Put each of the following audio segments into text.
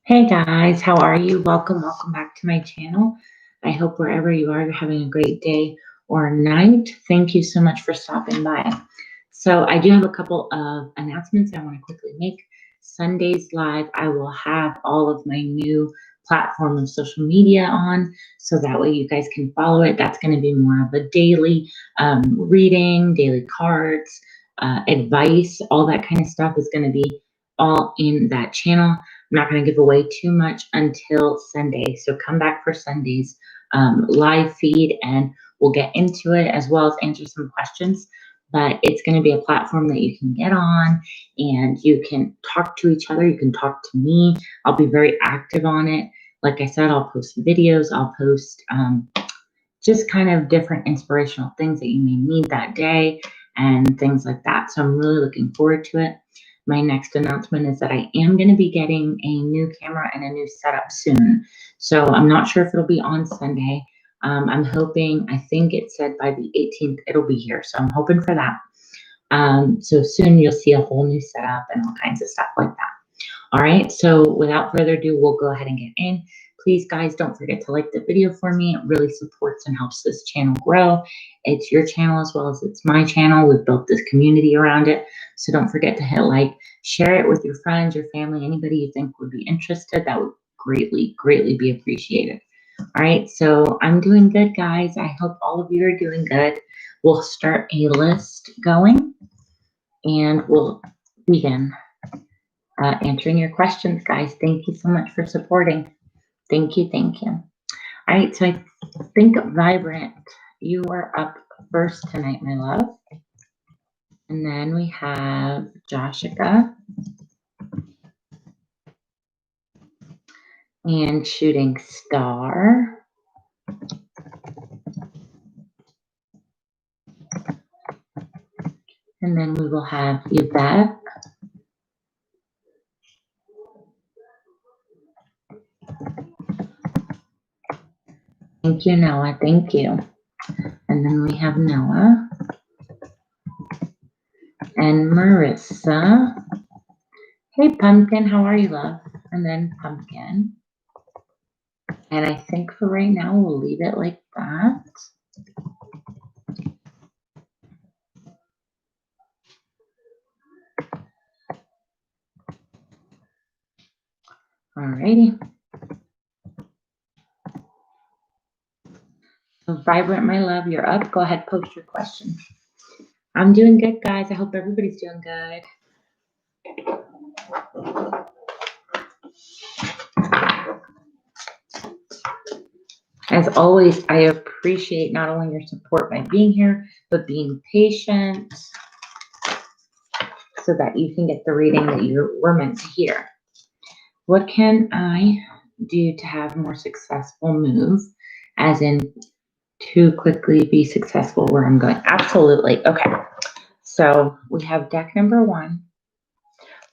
Hey guys, how are you? Welcome back to my channel. I hope wherever you are, you're having a great day or night. Thank you so much for stopping by. So I do have a couple of announcements I want to quickly make. Sunday's live, I will have all of my new platform of social media on, so that way you guys can follow it. That's going to be more of a daily reading, daily cards, advice, all that kind of stuff is going to be all in that channel. I'm not going to give away too much until Sunday. So come back for Sunday's live feed and we'll get into it as well as answer some questions. But it's going to be a platform that you can get on and you can talk to each other. You can talk to me. I'll be very active on it. Like I said, I'll post videos. I'll post just kind of different inspirational things that you may need that day and things like that. So I'm really looking forward to it. My next announcement is that I am going to be getting a new camera and a new setup soon. So I'm not sure if it'll be on Sunday. I'm hoping, I think it said by the 18th, it'll be here. So I'm hoping for that. So soon you'll see a whole new setup and all kinds of stuff like that. All right. So without further ado, we'll go ahead and get in. Please, guys, don't forget to like the video for me. It really supports and helps this channel grow. It's your channel as well as it's my channel. We've built this community around it. So don't forget to hit like, share it with your friends, your family, anybody you think would be interested. That would greatly, greatly be appreciated. All right. So I'm doing good, guys. I hope all of you are doing good. We'll start a list going and we'll begin answering your questions, guys. Thank you so much for supporting. Thank you, thank you. All right, so I think Vibrant, you are up first tonight, my love. And then we have Joshua and Shooting Star. And then we will have Yvette. Thank you, Noah. Thank you. And then we have Noah and Marissa. Hey, Pumpkin, how are you, love? And then Pumpkin. And I think for right now, we'll leave it like that. Alrighty. So Vibrant, my love, you're up. Go ahead, post your question. I'm doing good, guys. I hope everybody's doing good. As always, I appreciate not only your support by being here, but being patient so that you can get the reading that you were meant to hear. What can I do to have a more successful move? As in, to quickly be successful where I'm going? Absolutely. Okay. So we have deck number 1,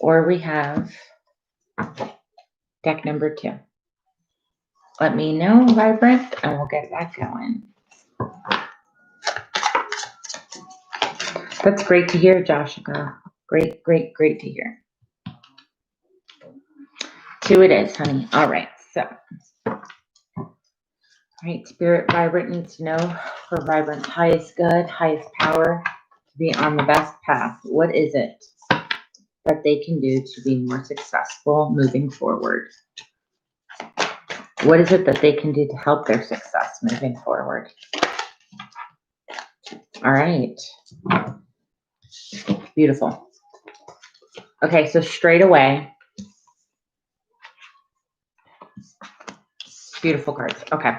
or we have deck number 2. Let me know, Vibrant, and we'll get that going. That's great to hear, Joshua. Great, great, great to hear. 2 it is, honey. All right, so. All right, Spirit Vibrant needs to know for Vibrant's highest good, highest power, to be on the best path. What is it that they can do to be more successful moving forward? What is it that they can do to help their success moving forward? All right. Beautiful. Okay, so straight away. Beautiful cards. Okay.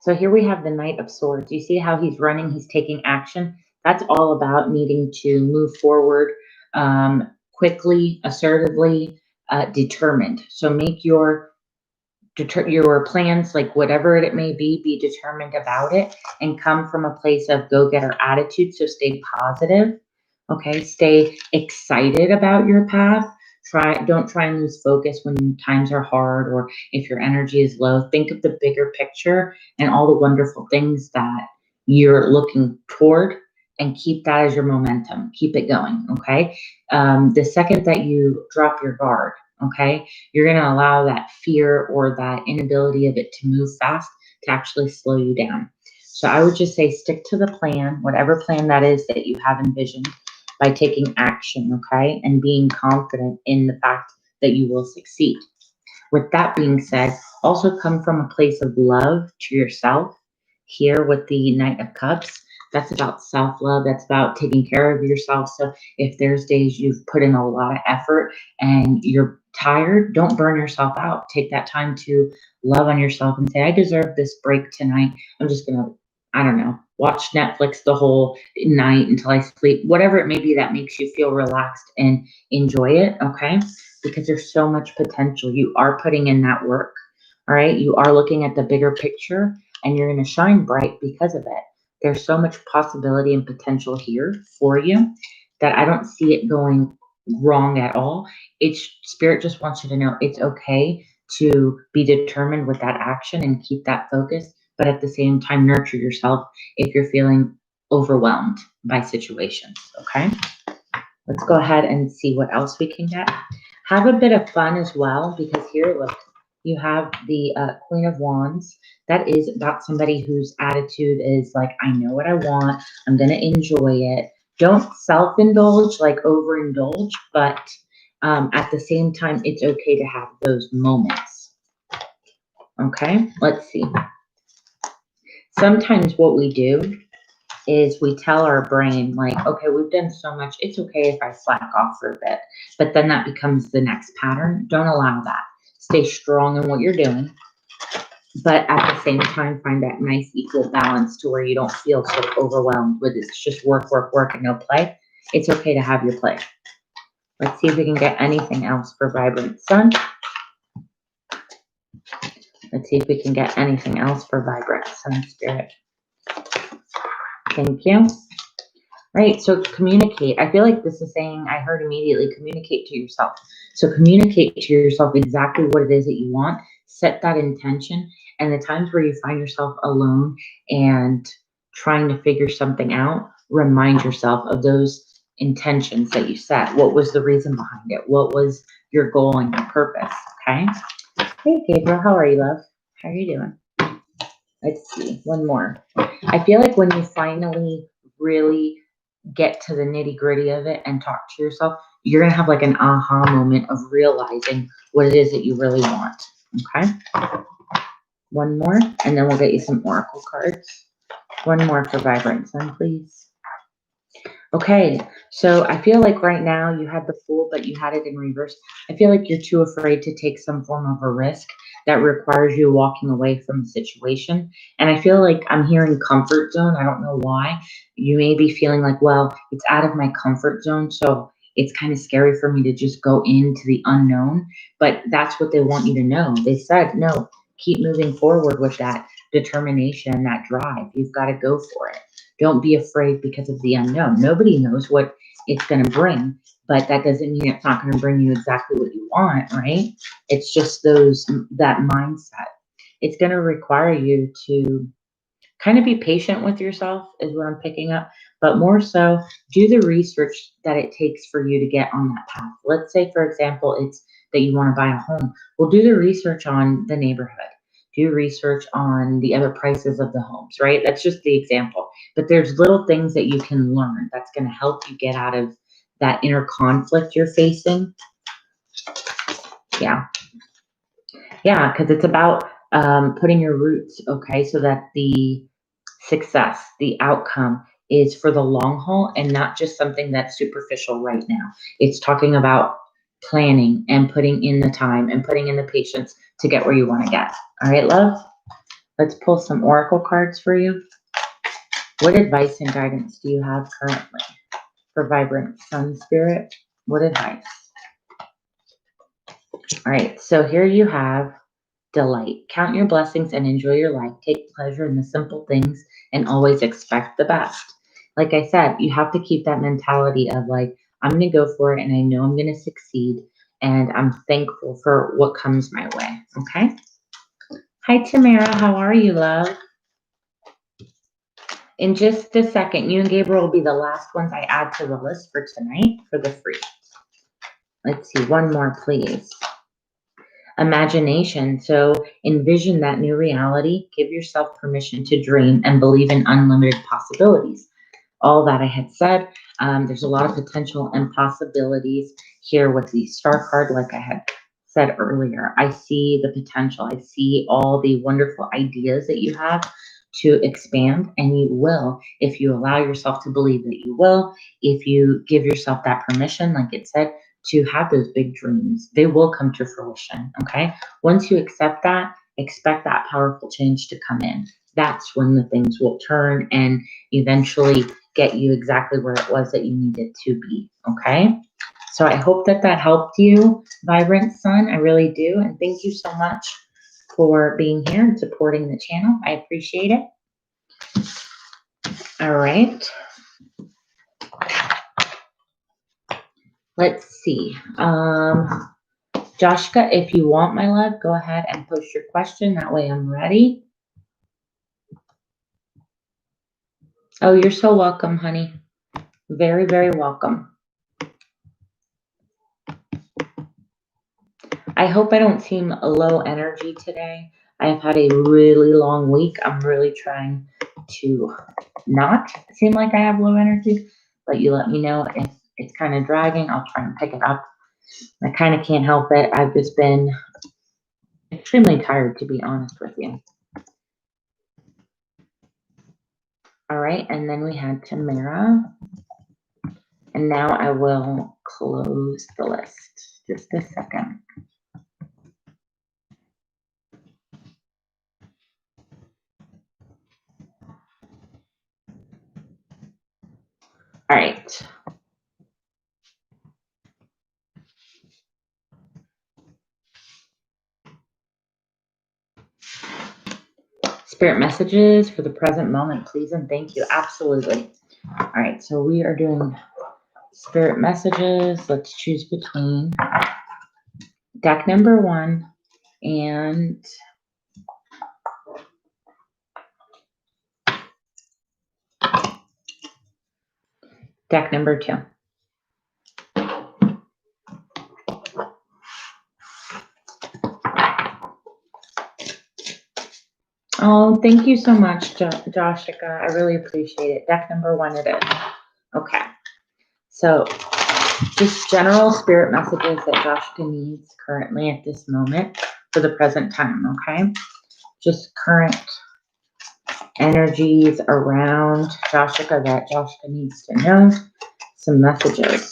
So here we have the Knight of Swords. You see how he's running, he's taking action. That's all about needing to move forward quickly, assertively, determined. So make your plans, like whatever it may be determined about it and come from a place of go-getter attitude. So stay positive. Okay. Stay excited about your path. Don't try and lose focus when times are hard or if your energy is low. Think of the bigger picture and all the wonderful things that you're looking toward and keep that as your momentum. Keep it going. Okay. The second that you drop your guard, okay? You're going to allow that fear or that inability of it to move fast to actually slow you down. So I would just say stick to the plan, whatever plan that is that you have envisioned, by taking action, okay? And being confident in the fact that you will succeed. With that being said, also come from a place of love to yourself. Here with the Knight of Cups, that's about self-love. That's about taking care of yourself. So if there's days you've put in a lot of effort and you're tired, don't burn yourself out. Take that time to love on yourself and say, I deserve this break tonight. I'm just going to, I don't know, watch Netflix the whole night until I sleep, whatever it may be that makes you feel relaxed and enjoy it, okay? Because there's so much potential. You are putting in that work, all right? You are looking at the bigger picture and you're going to shine bright because of it. There's so much possibility and potential here for you that I don't see it going wrong at all. It's Spirit just wants you to know it's okay to be determined with that action and keep that focus, but at the same time, nurture yourself if you're feeling overwhelmed by situations, okay? Let's go ahead and see what else we can get. Have a bit of fun as well, because here, look, you have the Queen of Wands. That is about somebody whose attitude is like, I know what I want. I'm going to enjoy it. Don't self-indulge, like overindulge, but at the same time, it's okay to have those moments. Okay, let's see. Sometimes what we do is we tell our brain, like, okay, we've done so much. It's okay if I slack off for a bit. But then that becomes the next pattern. Don't allow that. Stay strong in what you're doing. But at the same time, find that nice equal balance to where you don't feel so overwhelmed with it's just work, work, work, and no play. It's okay to have your play. Let's see if we can get anything else for Vibrant Sun. Let's see if we can get anything else for Vibrant Sun Spirit. Thank you. Right, so communicate. I feel like this is saying, I heard immediately, communicate to yourself. So communicate to yourself exactly what it is that you want. Set that intention. And the times where you find yourself alone and trying to figure something out, remind yourself of those intentions that you set. What was the reason behind it? What was your goal and your purpose? Okay. Hey, Gabriel, how are you, love? How are you doing? Let's see, one more. I feel like when you finally really get to the nitty gritty of it and talk to yourself, you're going to have like an aha moment of realizing what it is that you really want. Okay. One more, and then we'll get you some oracle cards. One more for Vibrant Sun, please. Okay, so I feel like right now you had the Fool, but you had it in reverse. I feel like you're too afraid to take some form of a risk that requires you walking away from a situation. And I feel like I'm hearing comfort zone. I don't know why. You may be feeling like, well, it's out of my comfort zone, so it's kind of scary for me to just go into the unknown. But that's what they want you to know. They said, no, keep moving forward with that determination, that drive. You've got to go for it. Don't be afraid because of the unknown. Nobody knows what it's going to bring, but that doesn't mean it's not going to bring you exactly what you want, right? It's just that mindset. It's going to require you to kind of be patient with yourself is what I'm picking up, but more so do the research that it takes for you to get on that path. Let's say, for example, it's that you want to buy a home. Well, do the research on the neighborhood. Do research on the other prices of the homes, right? That's just the example. But there's little things that you can learn that's going to help you get out of that inner conflict you're facing. Yeah. Yeah, because it's about putting your roots, okay, so that the success, the outcome is for the long haul and not just something that's superficial right now. It's talking about planning and putting in the time and putting in the patience to get where you want to get. All right, love? Let's pull some oracle cards for you. What advice and guidance do you have currently for Vibrant Sun Spirit? What advice? All right, so here you have delight. Count your blessings and enjoy your life. Take pleasure in the simple things and always expect the best. Like I said, you have to keep that mentality of like, I'm going to go for it and I know I'm going to succeed and I'm thankful for what comes my way. Okay. Hi, Tamara. How are you, love? In just a second, you and Gabriel will be the last ones I add to the list for tonight for the free. Let's see, one more, please. Imagination. So envision that new reality. Give yourself permission to dream and believe in unlimited possibilities. All that I had said, there's a lot of potential and possibilities here with the Star card, like I had said earlier. I see the potential. I see all the wonderful ideas that you have to expand, and you will if you allow yourself to believe that you will, if you give yourself that permission, like it said, to have those big dreams. They will come to fruition, okay? Once you accept that, expect that powerful change to come in. That's when the things will turn and eventually get you exactly where it was that you needed to be, okay? So I hope that that helped you, Vibrant Sun. I really do. And thank you so much for being here and supporting the channel. I appreciate it. All right. Let's see. Joshka, if you want, my love, go ahead and post your question. That way I'm ready. Oh, you're so welcome, honey. Very, very welcome. I hope I don't seem low energy today. I've had a really long week. I'm really trying to not seem like I have low energy, but you let me know if it's kind of dragging. I'll try and pick it up. I kind of can't help it. I've just been extremely tired, to be honest with you. All right, and then we had Tamara. And now I will close the list. Just a second. All right. Spirit messages for the present moment, please and thank you. Absolutely. All right, so we are doing spirit messages. Let's choose between deck number 1 and deck number 2. Oh, thank you so much, Joshika. I really appreciate it. Deck number 1 it is. Okay. So just general spirit messages that Joshika needs currently at this moment for the present time, okay? Just current energies around Joshika that Joshika needs to know. Some messages.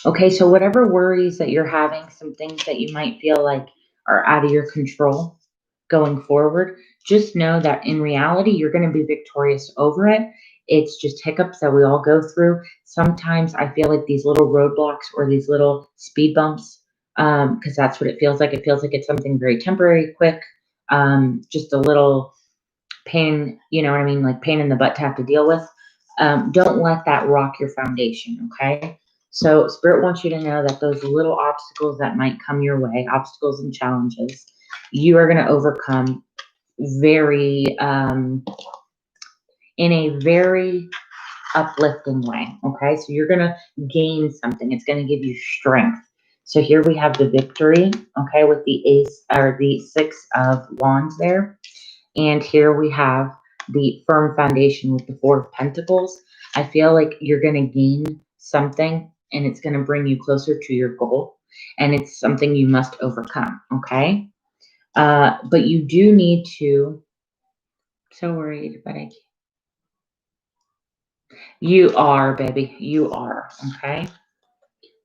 Okay, so whatever worries that you're having, some things that you might feel like are out of your control going forward, just know that in reality, you're going to be victorious over it. It's just hiccups that we all go through. Sometimes I feel like these little roadblocks or these little speed bumps, because that's what it feels like. It feels like it's something very temporary, quick, just a little pain, you know what I mean? Like pain in the butt to have to deal with. Don't let that rock your foundation, okay? So Spirit wants you to know that those little obstacles that might come your way, obstacles and challenges, you are going to overcome very, in a very uplifting way, okay? So you're going to gain something. It's going to give you strength. So here we have the victory, okay, with the ace or the 6 of wands there. And here we have the firm foundation with the 4 of pentacles. I feel like you're going to gain something and it's going to bring you closer to your goal. And it's something you must overcome, okay? But you do need to, so worried, but I can't. You are, baby, you are, okay?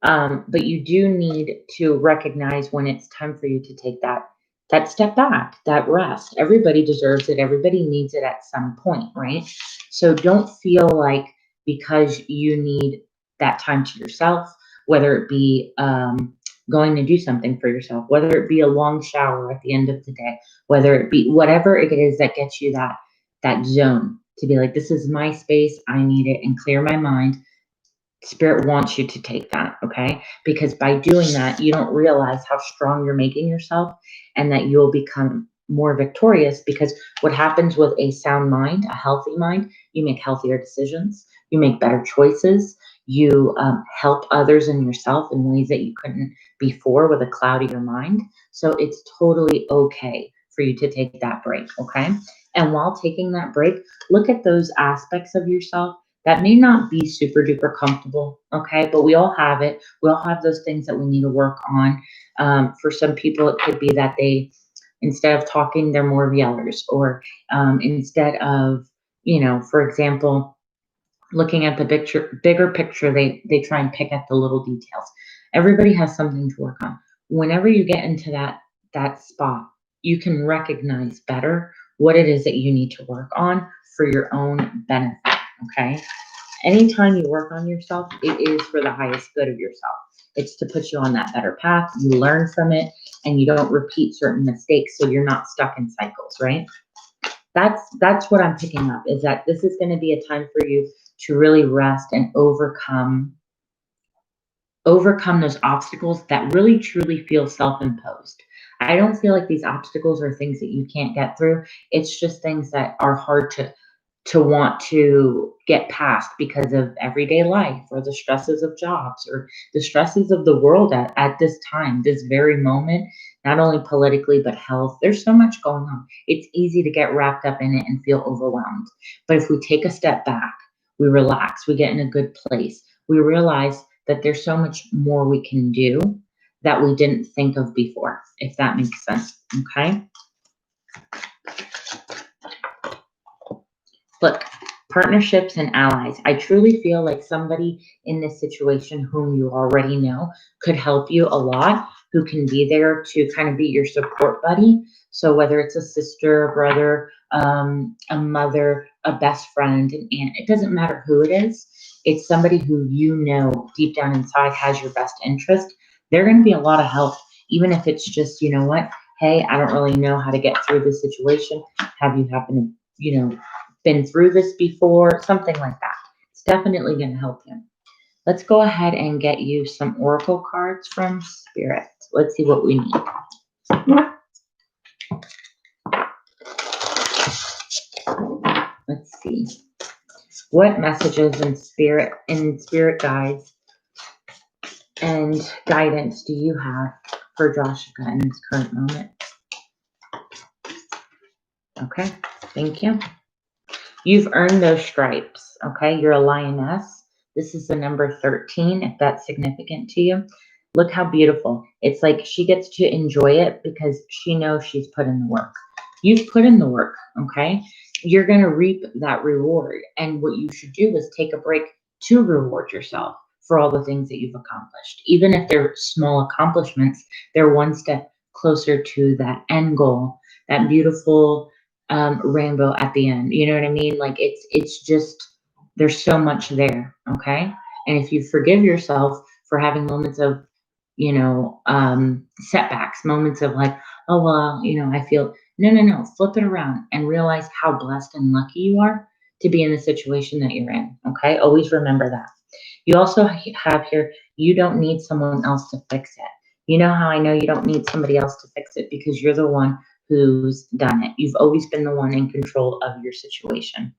But you do need to recognize when it's time for you to take that step back, that rest. Everybody deserves it. Everybody needs it at some point, right? So don't feel like because you need that time to yourself, whether it be going to do something for yourself, whether it be a long shower at the end of the day, whether it be whatever it is that gets you that zone to be like, this is my space, I need it, and clear my mind. Spirit wants you to take that, okay? Because by doing that, you don't realize how strong you're making yourself and that you'll become more victorious, because what happens with a sound mind, a healthy mind, you make healthier decisions, you make better choices, you help others and yourself in ways that you couldn't before with a cloudier mind. So it's totally okay for you to take that break, okay? And while taking that break, look at those aspects of yourself that may not be super duper comfortable, okay? But we all have it. We all have those things that we need to work on. For some people, it could be that they, instead of talking, they're more of yellers, or instead of, for example, looking at the bigger picture, they try and pick at the little details. Everybody has something to work on. Whenever you get into that spot, you can recognize better what it is that you need to work on for your own benefit, okay? Anytime you work on yourself, it is for the highest good of yourself. It's to put you on that better path. You learn from it, and you don't repeat certain mistakes, so you're not stuck in cycles, right? That's what I'm picking up, is that this is going to be a time for you to really rest and overcome those obstacles that really truly feel self-imposed. I don't feel like these obstacles are things that you can't get through. It's just things that are hard to want to get past because of everyday life, or the stresses of jobs, or the stresses of the world at this time, this very moment, not only politically, but health. There's so much going on. It's easy to get wrapped up in it and feel overwhelmed. But if we take a step back, we relax, we get in a good place, we realize that there's so much more we can do that we didn't think of before, if that makes sense, okay? Look, partnerships and allies. I truly feel like somebody in this situation whom you already know could help you a lot, who can be there to kind of be your support buddy. So whether it's a sister, a brother, a mother, a best friend, an aunt, it doesn't matter who it is. It's somebody who you know deep down inside has your best interest. They're going to be a lot of help, even if it's just, you know what, hey, I don't really know how to get through this situation. Have you happened to, been through this before, something like that. It's definitely going to help you. Let's go ahead and get you some oracle cards from Spirit. Let's see what we need. Let's see. What messages and spirit guides and guidance do you have for Joshua in this current moment? Okay, thank you. You've earned those stripes, okay? You're a lioness. This is the number 13, if that's significant to you. Look how beautiful. It's like she gets to enjoy it because she knows she's put in the work. You've put in the work, okay? You're going to reap that reward. And what you should do is take a break to reward yourself for all the things that you've accomplished. Even if they're small accomplishments, they're one step closer to that end goal, that beautiful rainbow at the end. You know what I mean? Like it's just, there's so much there. Okay. And if you forgive yourself for having moments of, setbacks, moments of like, oh, well, I feel, no, flip it around and realize how blessed and lucky you are to be in the situation that you're in. Okay. Always remember that. You also have here, you don't need someone else to fix it. You know how I know you don't need somebody else to fix it? Because you're the one who's done it. You've always been the one in control of your situation.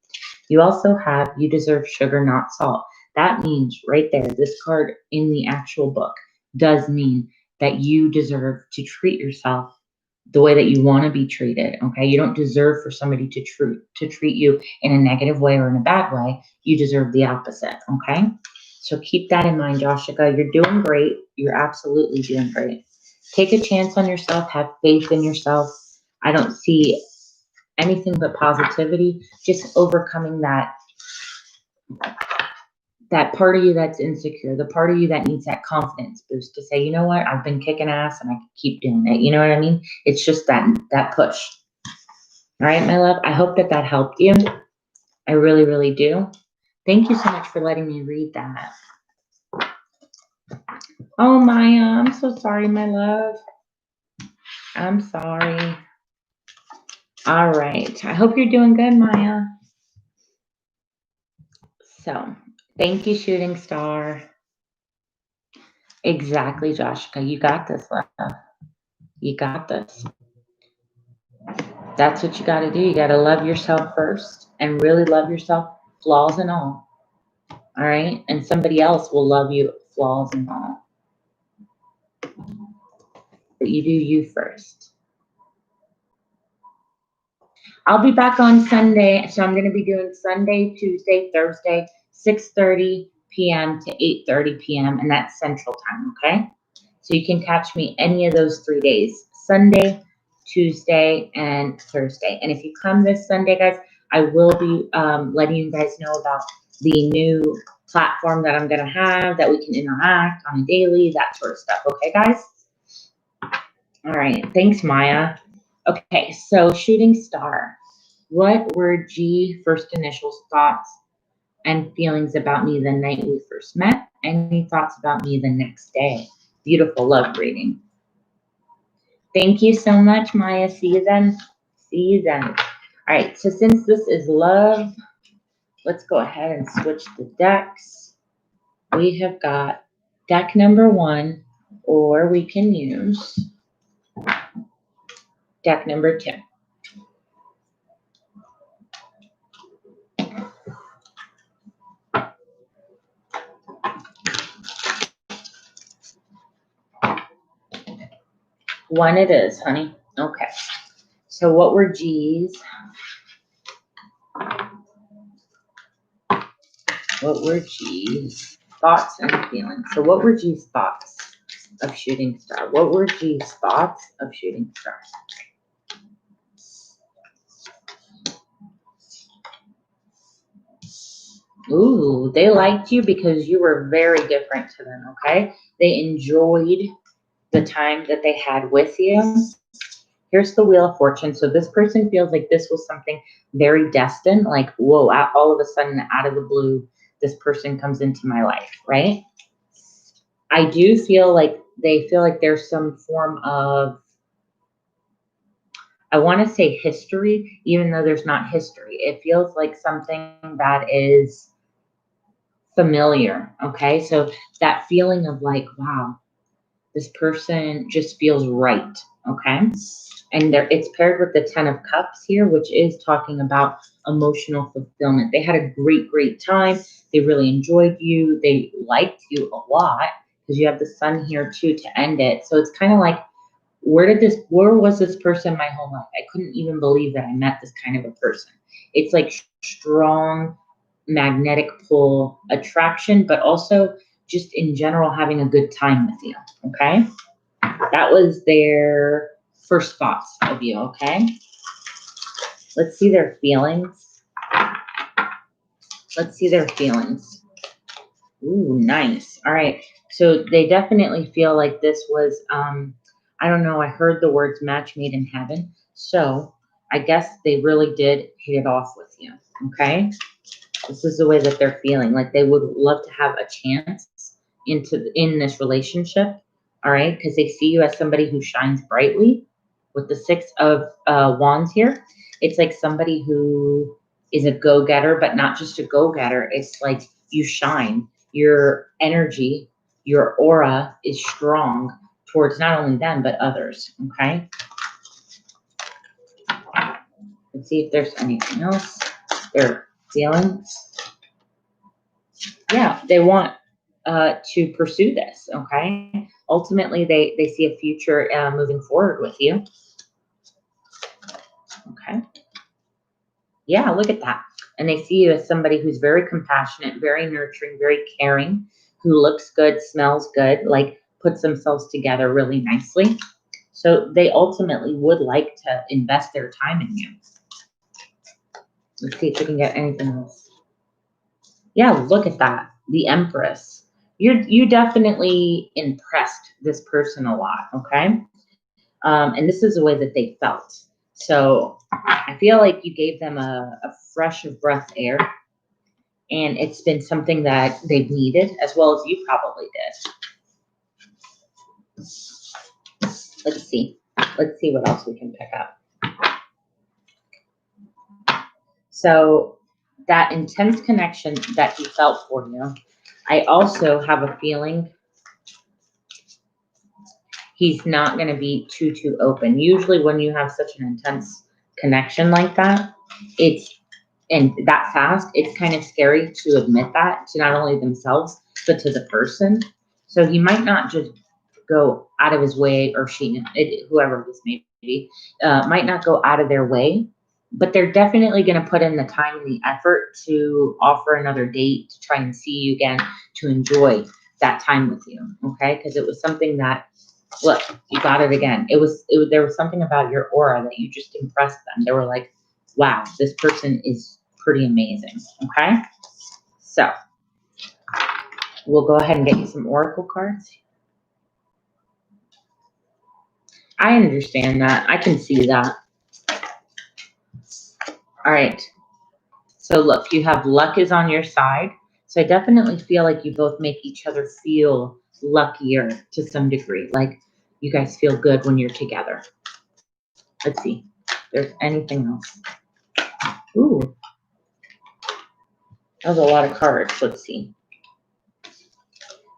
You also have, you deserve sugar, not salt. That means right there, this card in the actual book does mean that you deserve to treat yourself the way that you want to be treated, okay? You don't deserve for somebody to treat you in a negative way or in a bad way. You deserve the opposite, okay? So keep that in mind, Joshua. You're doing great. You're absolutely doing great. Take a chance on yourself. Have faith in yourself. I don't see anything but positivity, just overcoming that part of you that's insecure, the part of you that needs that confidence boost to say, you know what, I've been kicking ass and I can keep doing it. You know what I mean? It's just that push. All right, my love, I hope that helped you. I really, really do. Thank you so much for letting me read that. Oh, Maya, I'm so sorry, my love. I'm sorry. All right. I hope you're doing good, Maya. So, thank you, Shooting Star. Exactly, Joshua. You got this, love. You got this. That's what you got to do. You got to love yourself first and really love yourself, flaws and all. All right. And somebody else will love you, flaws and all. But you do you first. I'll be back on Sunday. So I'm going to be doing Sunday, Tuesday, Thursday, 6:30 p.m. to 8:30 p.m. And that's Central Time. Okay. So you can catch me any of those 3 days, Sunday, Tuesday, and Thursday. And if you come this Sunday, guys, I will be letting you guys know about the new platform that I'm going to have, that we can interact on a daily, that sort of stuff. Okay, guys? All right. Thanks, Maya. Okay, so shooting star. What were G first initials, thoughts, and feelings about me the night we first met? Any thoughts about me the next day? Beautiful love reading. Thank you so much, Maya. See you then. See you then. All right, so since this is love, let's go ahead and switch the decks. We have got deck number 1, or we can use deck number 2. One it is, honey. Okay. So what were G's? What were G's thoughts and feelings? So what were G's thoughts of shooting star? What were G's thoughts of shooting star? Ooh, they liked you because you were very different to them, okay? They enjoyed the time that they had with you. Here's the Wheel of Fortune. So this person feels like this was something very destined, like, whoa, all of a sudden, out of the blue, this person comes into my life, right? I do feel like they feel like there's some form of, I want to say history, even though there's not history. It feels like something that is familiar, okay? So that feeling of like, wow, this person just feels right, okay? And it's paired with the 10 of Cups here, which is talking about emotional fulfillment. They had a great, great time. They really enjoyed you. They liked you a lot because you have the Sun here too to end it. So it's kind of like, where was this person my whole life? I couldn't even believe that I met this kind of a person. It's like strong magnetic pull attraction, but also just in general having a good time with you, okay? That was their first thoughts of you, okay? Let's see their feelings. Let's see their feelings. Ooh, nice. All right. So they definitely feel like this was, I don't know, I heard the words match made in heaven. So I guess they really did hit it off with you, okay? This is the way that they're feeling. Like they would love to have a chance in this relationship, all right? Because they see you as somebody who shines brightly. With the 6 of Wands here, it's like somebody who is a go-getter, but not just a go-getter. It's like you shine. Your energy, your aura is strong towards not only them, but others, okay? Let's see if there's anything else. Their feelings. Yeah, they want to pursue this, okay? Ultimately, they see a future moving forward with you. Okay. Yeah, look at that. And they see you as somebody who's very compassionate, very nurturing, very caring, who looks good, smells good, like puts themselves together really nicely. So they ultimately would like to invest their time in you. Let's see if we can get anything else. Yeah, look at that. The Empress. You definitely impressed this person a lot, okay? And this is the way that they felt. So I feel like you gave them a fresh of breath air, and it's been something that they've needed, as well as you probably did. Let's see. Let's see what else we can pick up. So that intense connection that he felt for you, I also have a feeling he's not going to be too open. Usually when you have such an intense connection like that, and that fast, it's kind of scary to admit that to not only themselves, but to the person. So he might not just go out of his way, or whoever this may be, might not go out of their way, but they're definitely going to put in the time and the effort to offer another date, to try and see you again, to enjoy that time with you. Okay. Because it was something that, look, you got it again. There was something about your aura that you just impressed them. They were like, wow, this person is pretty amazing. Okay. So we'll go ahead and get you some oracle cards. I understand that. I can see that. All right. So look, you have luck is on your side. So I definitely feel like you both make each other feel luckier to some degree. Like you guys feel good when you're together. Let's see if there's anything else. Ooh, that was a lot of cards. Let's see.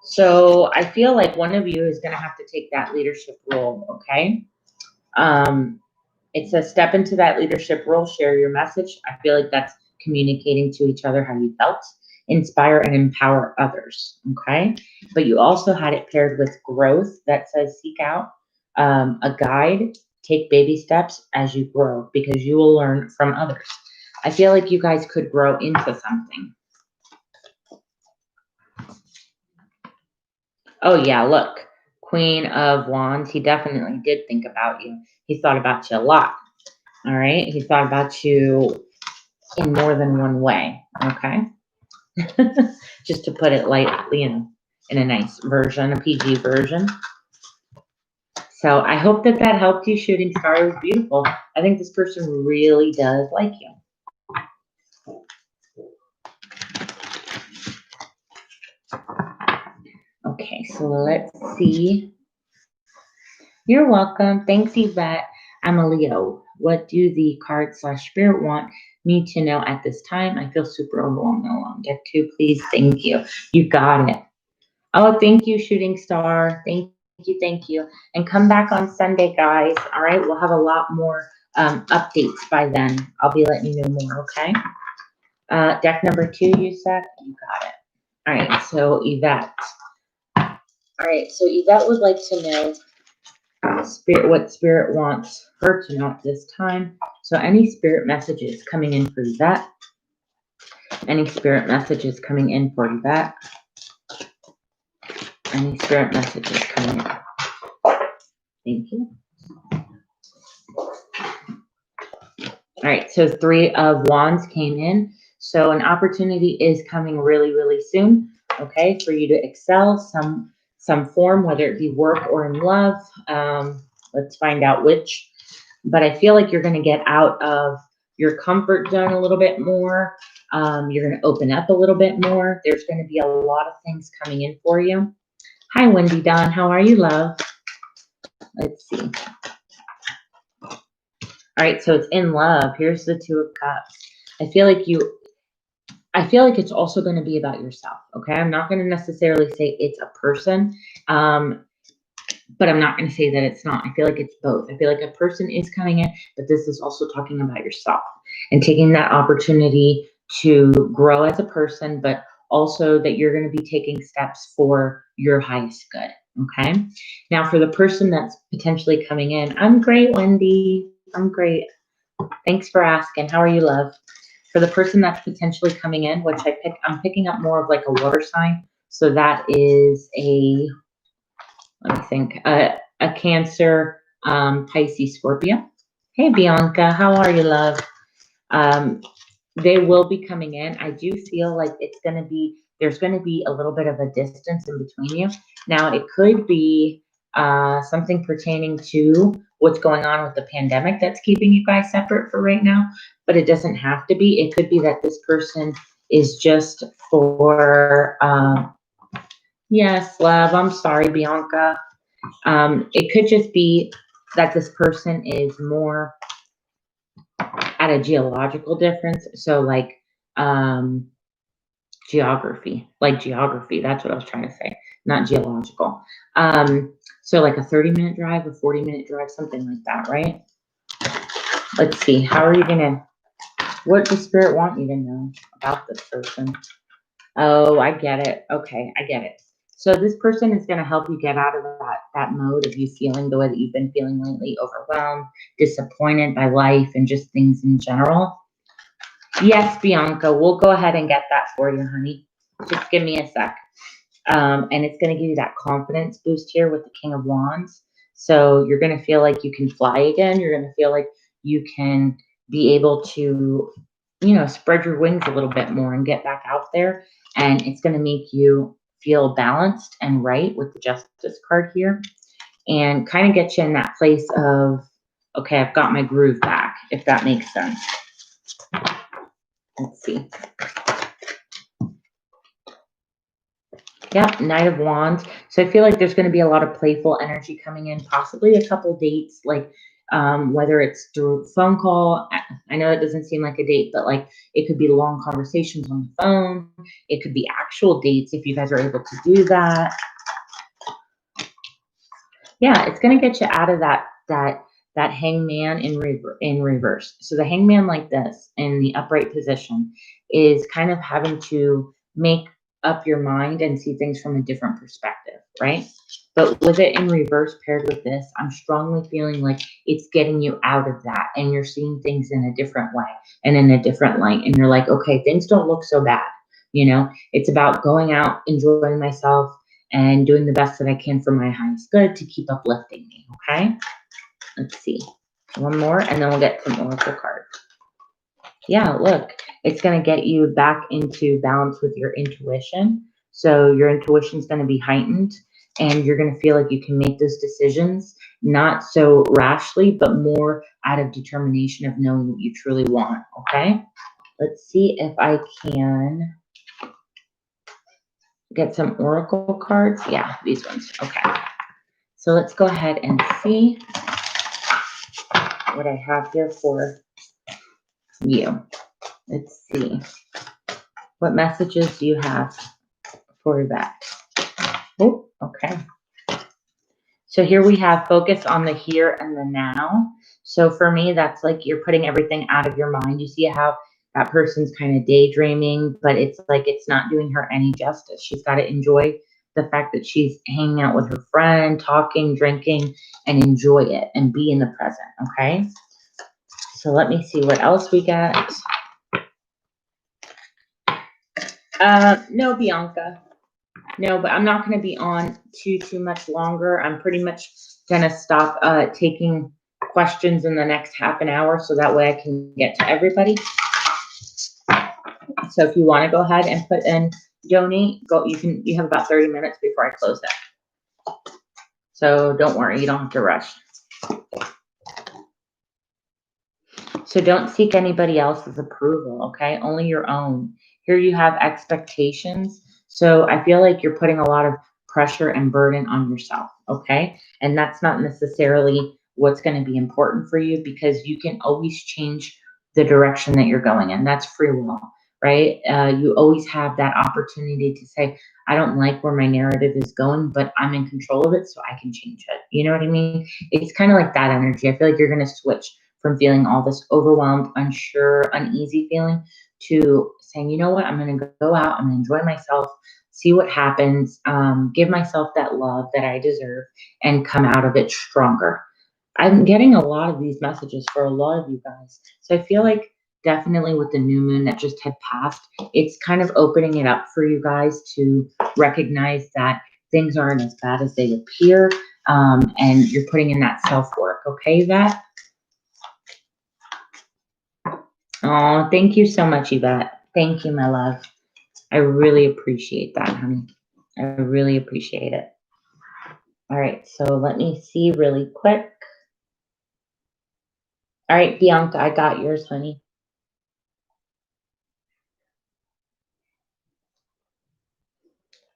So I feel like one of you is going to have to take that leadership role, okay? It says step into that leadership role, share your message. I feel like that's communicating to each other how you felt, inspire and empower others, okay? But you also had it paired with growth that says seek out a guide, take baby steps as you grow, because you will learn from others. I feel like you guys could grow into something. Oh yeah, look, Queen of Wands, he definitely did think about you. He thought about you a lot, all right? He thought about you in more than one way, okay? Just to put it lightly in a nice version, a PG version. So I hope that that helped you, shooting star. It was beautiful. I think this person really does like you. Okay, so let's see. You're welcome. Thanks, Yvette. I'm a Leo. What do the card/spirit want me to know at this time? I feel super overwhelmed. No, get to, please. Thank you. You got it. Oh, thank you, shooting star. Thank you, thank you. And come back on Sunday, guys. All right, we'll have a lot more updates by then. I'll be letting you know more, okay? Deck number 2, you said? You got it. All right, so Yvette. All right, so Yvette would like to know what spirit wants her to know at this time. So any spirit messages coming in for Yvette? Any spirit messages coming in for Yvette? Any spirit messages coming in? Thank you. All right, so 3 of Wands came in. So an opportunity is coming really, really soon, okay, for you to excel some form, whether it be work or in love. Let's find out which. But I feel like you're going to get out of your comfort zone a little bit more. You're going to open up a little bit more. There's going to be a lot of things coming in for you. Hi, Wendy Dawn. How are you, love? Let's see. All right, so it's in love. Here's the 2 of Cups. I feel like it's also going to be about yourself, okay? I'm not going to necessarily say it's a person, but I'm not going to say that it's not. I feel like it's both. I feel like a person is coming in, but this is also talking about yourself and taking that opportunity to grow as a person, but also that you're going to be taking steps for your highest good, okay? Now, for the person that's potentially coming in, I'm great, Wendy. I'm great. Thanks for asking. How are you, love? For the person that's potentially coming in, which I'm picking up more of like a water sign. So that is let me think, a Cancer, Pisces, Scorpio. Hey, Bianca, how are you, love? They will be coming in. I do feel like there's going to be a little bit of a distance in between you. Now, it could be something pertaining to what's going on with the pandemic that's keeping you guys separate for right now, but it doesn't have to be. It could be that this person is just for, yes, love, I'm sorry, Bianca. It could just be that this person is more at a geological difference. So like geography, that's what I was trying to say, not geological. So like a 30-minute drive, a 40-minute drive, something like that, right? Let's see. How are you going to, what does Spirit want you to know about this person? Oh, I get it. Okay, I get it. So this person is going to help you get out of that mode of you feeling the way that you've been feeling lately, overwhelmed, disappointed by life, and just things in general. Yes, Bianca, we'll go ahead and get that for you, honey. Just give me a sec. And it's going to give you that confidence boost here with the King of Wands. So you're going to feel like you can fly again. You're going to feel like you can be able to, spread your wings a little bit more and get back out there. And it's going to make you feel balanced and right with the Justice card here, and kind of get you in that place of, okay, I've got my groove back, if that makes sense. Let's see. Yep, Knight of Wands. So I feel like there's going to be a lot of playful energy coming in, possibly a couple dates, like whether it's through phone call. I know it doesn't seem like a date, but like it could be long conversations on the phone. It could be actual dates if you guys are able to do that. Yeah, it's going to get you out of that hangman in reverse. So the hangman like this in the upright position is kind of having to make up your mind and see things from a different perspective, right? But with it in reverse paired with this, I'm strongly feeling like it's getting you out of that, and you're seeing things in a different way and in a different light. And you're like, okay, things don't look so bad. It's about going out, enjoying myself, and doing the best that I can for my highest good to keep uplifting me, okay? Let's see. One more, and then we'll get some oracle cards. Yeah, look, it's going to get you back into balance with your intuition. So your intuition is going to be heightened, and you're going to feel like you can make those decisions, not so rashly, but more out of determination of knowing what you truly want, okay? Let's see if I can get some oracle cards. Yeah, these ones. Okay. So let's go ahead and see what I have here for you. Let's see. What messages do you have for that? Oh, okay. So here we have focus on the here and the now. So for me, that's like you're putting everything out of your mind. You see how that person's kind of daydreaming, but it's like it's not doing her any justice. She's got to enjoy the fact that she's hanging out with her friend, talking, drinking, and enjoy it and be in the present, okay? So let me see what else we got. No, Bianca. No, but I'm not going to be on too much longer. I'm pretty much going to stop taking questions in the next half an hour, so that way I can get to everybody. So if you want to go ahead and put in donate, you have about 30 minutes before I close that. So don't worry, you don't have to rush. So don't seek anybody else's approval, okay? Only your own. Here you have expectations. So I feel like you're putting a lot of pressure and burden on yourself, okay? And that's not necessarily what's going to be important for you, because you can always change the direction that you're going in. That's free will, right? You always have that opportunity to say, I don't like where my narrative is going, but I'm in control of it, so I can change it. You know what I mean? It's kind of like that energy. I feel like you're going to switch from feeling all this overwhelmed, unsure, uneasy feeling to saying, you know what, I'm going to go out, I'm going to enjoy myself, see what happens, give myself that love that I deserve, and come out of it stronger. I'm getting a lot of these messages for a lot of you guys. So I feel like definitely with the new moon that just had passed, it's kind of opening it up for you guys to recognize that things aren't as bad as they appear, and you're putting in that self-work, okay, Yvette? Oh, thank you so much, Yvette. Thank you, my love. I really appreciate that, honey. I really appreciate it. All right, so let me see really quick. All right, Bianca, I got yours, honey.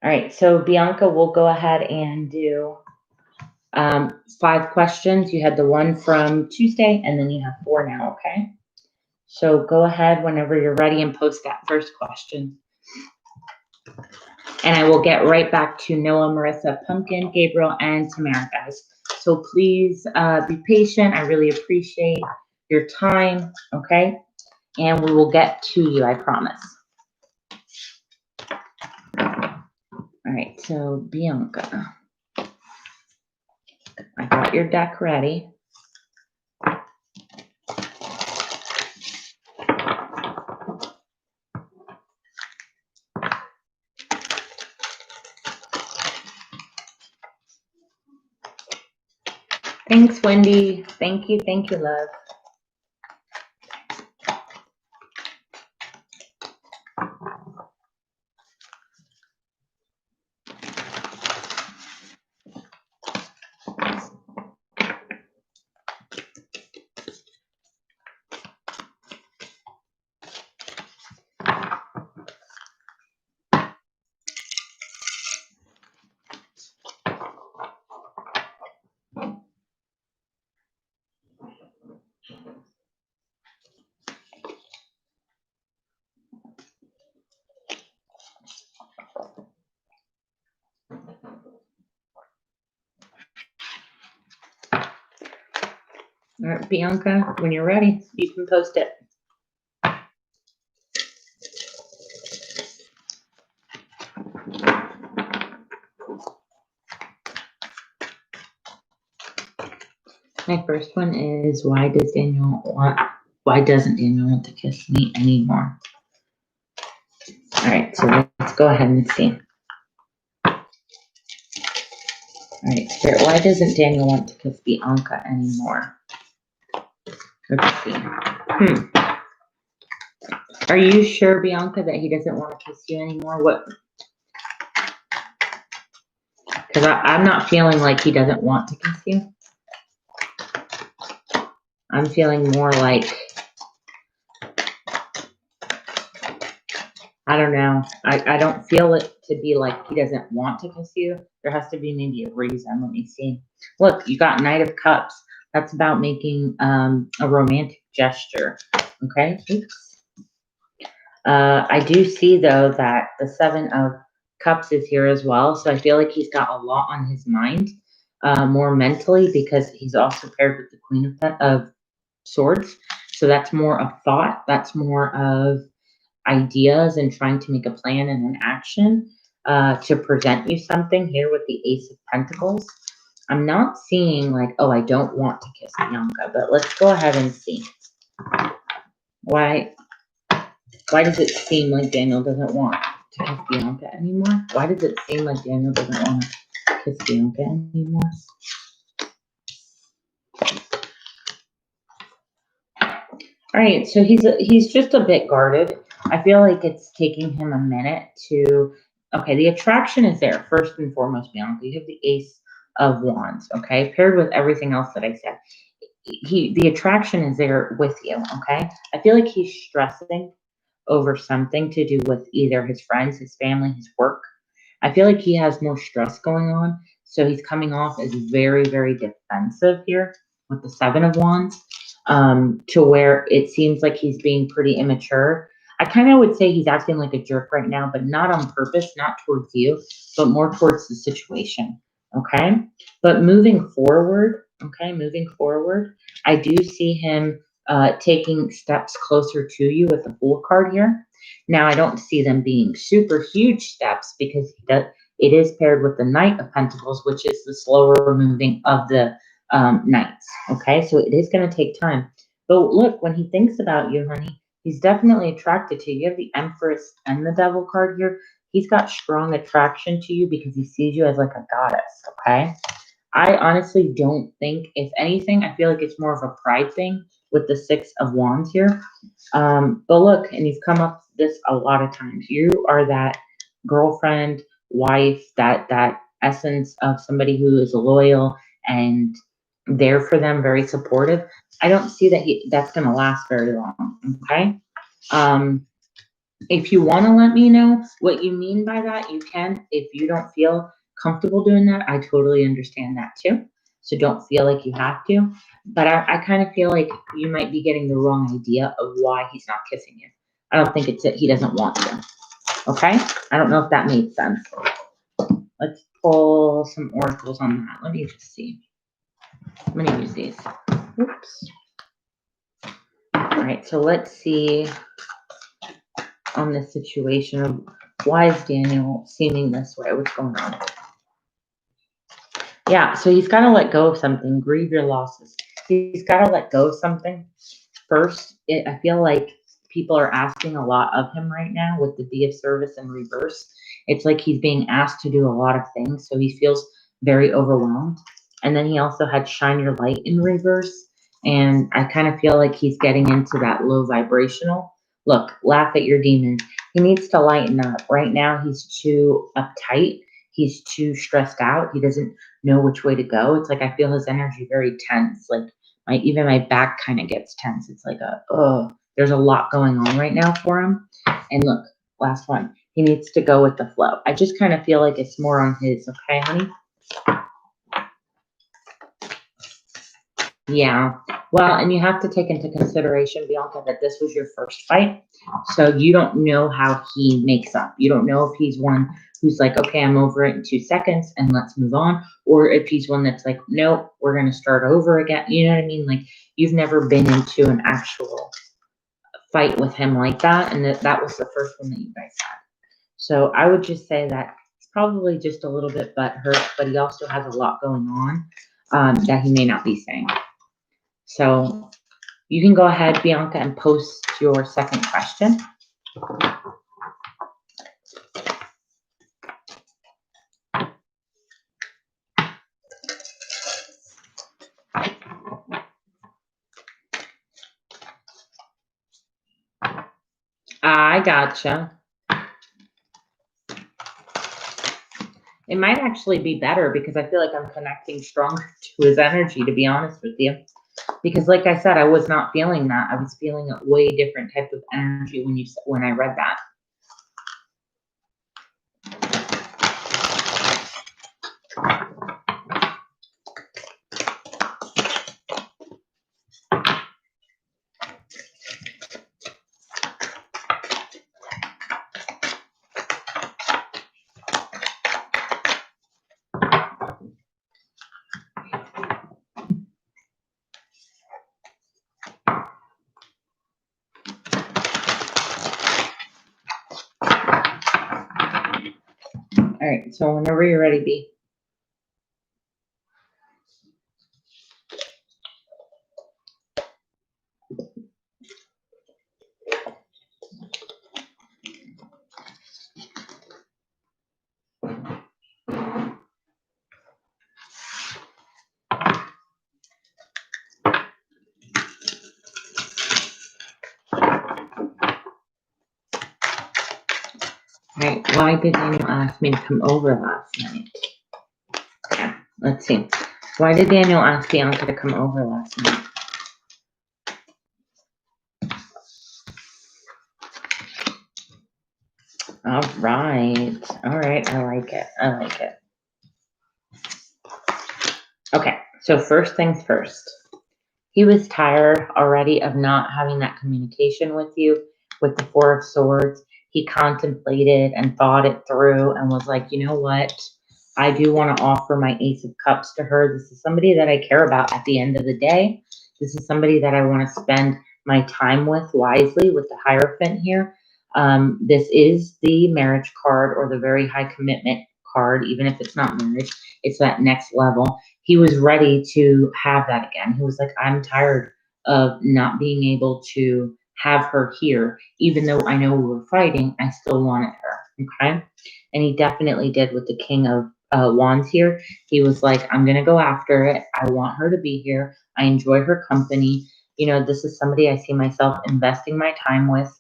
All right, so Bianca, we'll go ahead and do 5 questions. You had the one from Tuesday, and then you have 4 now, okay? So go ahead whenever you're ready and post that first question. And I will get right back to Noah, Marissa, Pumpkin, Gabriel, and Tamara, guys. So please be patient. I really appreciate your time, okay? And we will get to you, I promise. All right, so Bianca, I got your deck ready. Thanks, Wendy. Thank you, love. All right, Bianca, when you're ready, you can post it. My first one is, why doesn't Daniel want to kiss me anymore? All right, so let's go ahead and see. All right, Spirit, why doesn't Daniel want to kiss Bianca anymore? Let's see. Are you sure, Bianca, that he doesn't want to kiss you anymore? What? Because I'm not feeling like he doesn't want to kiss you. I'm feeling more like, I don't know. I don't feel it to be like he doesn't want to kiss you. There has to be maybe a reason. Let me see. Look, you got Knight of Cups. That's about making a romantic gesture. Okay. Oops. I do see, though, that the Seven of Cups is here as well. So I feel like he's got a lot on his mind, more mentally, because he's also paired with the Queen of Swords. So that's more of thought. That's more of ideas and trying to make a plan and an action to present you something here with the Ace of Pentacles. I'm not seeing like, oh, I don't want to kiss Bianca, but let's go ahead and see. Why does it seem like Daniel doesn't want to kiss Bianca anymore? Why does it seem like Daniel doesn't want to kiss Bianca anymore? All right, so he's just a bit guarded. I feel like it's taking him a minute to, okay, the attraction is there, first and foremost, Bianca. You have the Ace of Wands, okay, paired with everything else that I said. The attraction is there with you, okay? I feel like he's stressing over something to do with either his friends, his family, his work. I feel like he has more stress going on, so he's coming off as very, very defensive here with the Seven of Wands, to where it seems like he's being pretty immature. I kind of would say he's acting like a jerk right now, but not on purpose, not towards you, but more towards the situation, okay? But moving forward, I do see him taking steps closer to you with the Fool card here. Now, I don't see them being super huge steps because it is paired with the Knight of Pentacles, which is the slower moving of the Knights. Okay, so it is going to take time. But look, when he thinks about you, honey, he's definitely attracted to you. You have the Empress and the Devil card here. He's got strong attraction to you because he sees you as like a goddess. Okay. I honestly don't think, if anything, I feel like it's more of a pride thing with the Six of Wands here. But look, and you've come up this a lot of times. You are that girlfriend, wife, that essence of somebody who is loyal and there for them, very supportive. I don't see that that's going to last very long. Okay. If you want to let me know what you mean by that, you can. If you don't feel comfortable doing that, I totally understand that too. So don't feel like you have to. But I kind of feel like you might be getting the wrong idea of why he's not kissing you. I don't think it's that he doesn't want to. Okay? I don't know if that made sense. Let's pull some oracles on that. Let me just see. I'm going to use these. Oops. All right, so let's see on this situation of why is Daniel seeming this way? What's going on? Yeah, so he's got to let go of something. Grieve your losses. He's got to let go of something first. I feel like people are asking a lot of him right now with the D of Service in reverse. It's like he's being asked to do a lot of things, so he feels very overwhelmed. And then he also had Shine Your Light in reverse. And I kind of feel like he's getting into that low vibrational. Look, laugh at your demons. He needs to lighten up. Right now, he's too uptight. He's too stressed out. He doesn't know which way to go. It's like I feel his energy very tense. Like even my back kind of gets tense. It's like there's a lot going on right now for him. And look, last one. He needs to go with the flow. I just kind of feel like it's more on his, okay, honey? Yeah. Well, and you have to take into consideration, Bianca, that this was your first fight. So you don't know how he makes up. You don't know if he's one who's like, okay, I'm over it in 2 seconds and let's move on. Or if he's one that's like, nope, we're going to start over again. You know what I mean? Like you've never been into an actual fight with him like that. And that was the first one that you guys had. So I would just say that he's probably just a little bit butthurt, but he also has a lot going on that he may not be saying. So you can go ahead, Bianca, and post your second question. I gotcha. It might actually be better because I feel like I'm connecting stronger to his energy, to be honest with you. Because like I said, I was not feeling that. I was feeling a way different type of energy when I read that. All right, so whenever you're ready, B. All right, why did Daniel ask me to come over last night? Okay, let's see. Why did Daniel ask Bianca to come over last night? All right, I like it. I like it. Okay, so first things first. He was tired already of not having that communication with you with the Four of Swords. He contemplated and thought it through and was like, you know what? I do want to offer my Ace of Cups to her. This is somebody that I care about at the end of the day. This is somebody that I want to spend my time with wisely with the Hierophant here. This is the marriage card or the very high commitment card, even if it's not marriage. It's that next level. He was ready to have that again. He was like, I'm tired of not being able to have her here. Even though I know we were fighting, I still wanted her. Okay. And he definitely did with the King of Wands here. He was like, I'm going to go after it. I want her to be here. I enjoy her company. You know, this is somebody I see myself investing my time with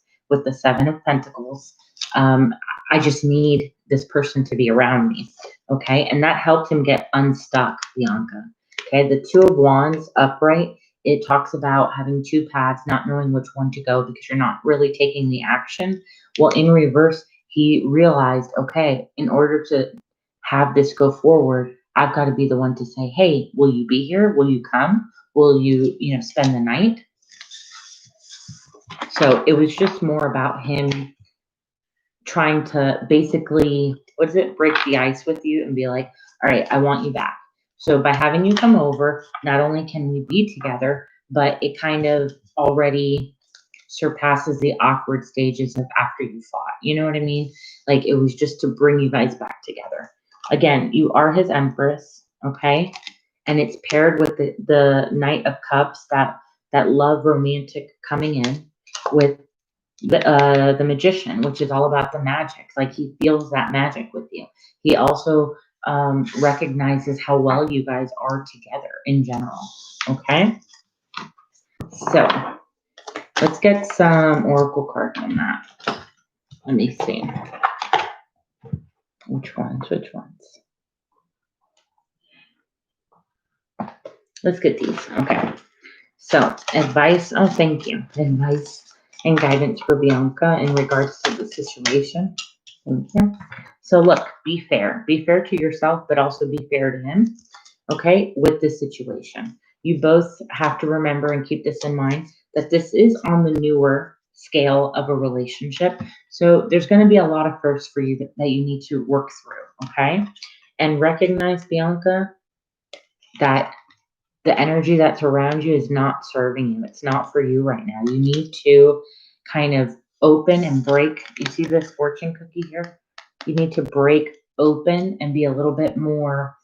the Seven of Pentacles. I just need this person to be around me. Okay. And that helped him get unstuck, Bianca. Okay. The Two of Wands upright, it talks about having two paths, not knowing which one to go because you're not really taking the action. Well, in reverse, he realized, okay, in order to have this go forward, I've got to be the one to say, hey, will you be here? Will you come? Will you, spend the night? So it was just more about him trying to basically, break the ice with you and be like, all right, I want you back. So by having you come over, not only can we be together, but it kind of already surpasses the awkward stages of after you fought. You know what I mean? Like, it was just to bring you guys back together. Again, you are his Empress, okay? And it's paired with the Knight of Cups, that love romantic coming in, with the Magician, which is all about the magic. Like, he feels that magic with you. He also recognizes how well you guys are together in general. Okay, so let's get some oracle cards on that. Let me see. Which ones? Let's get these. Okay, so advice. Oh, thank you. Advice and guidance for Bianca in regards to the situation. Thank you. So look, be fair. Be fair to yourself, but also be fair to him, okay, with this situation. You both have to remember and keep this in mind, that this is on the newer scale of a relationship. So there's going to be a lot of firsts for you that you need to work through, okay? And recognize, Bianca, that the energy that's around you is not serving you. It's not for you right now. You need to kind of open and break. You see this fortune cookie here? You need to break open and be a little bit more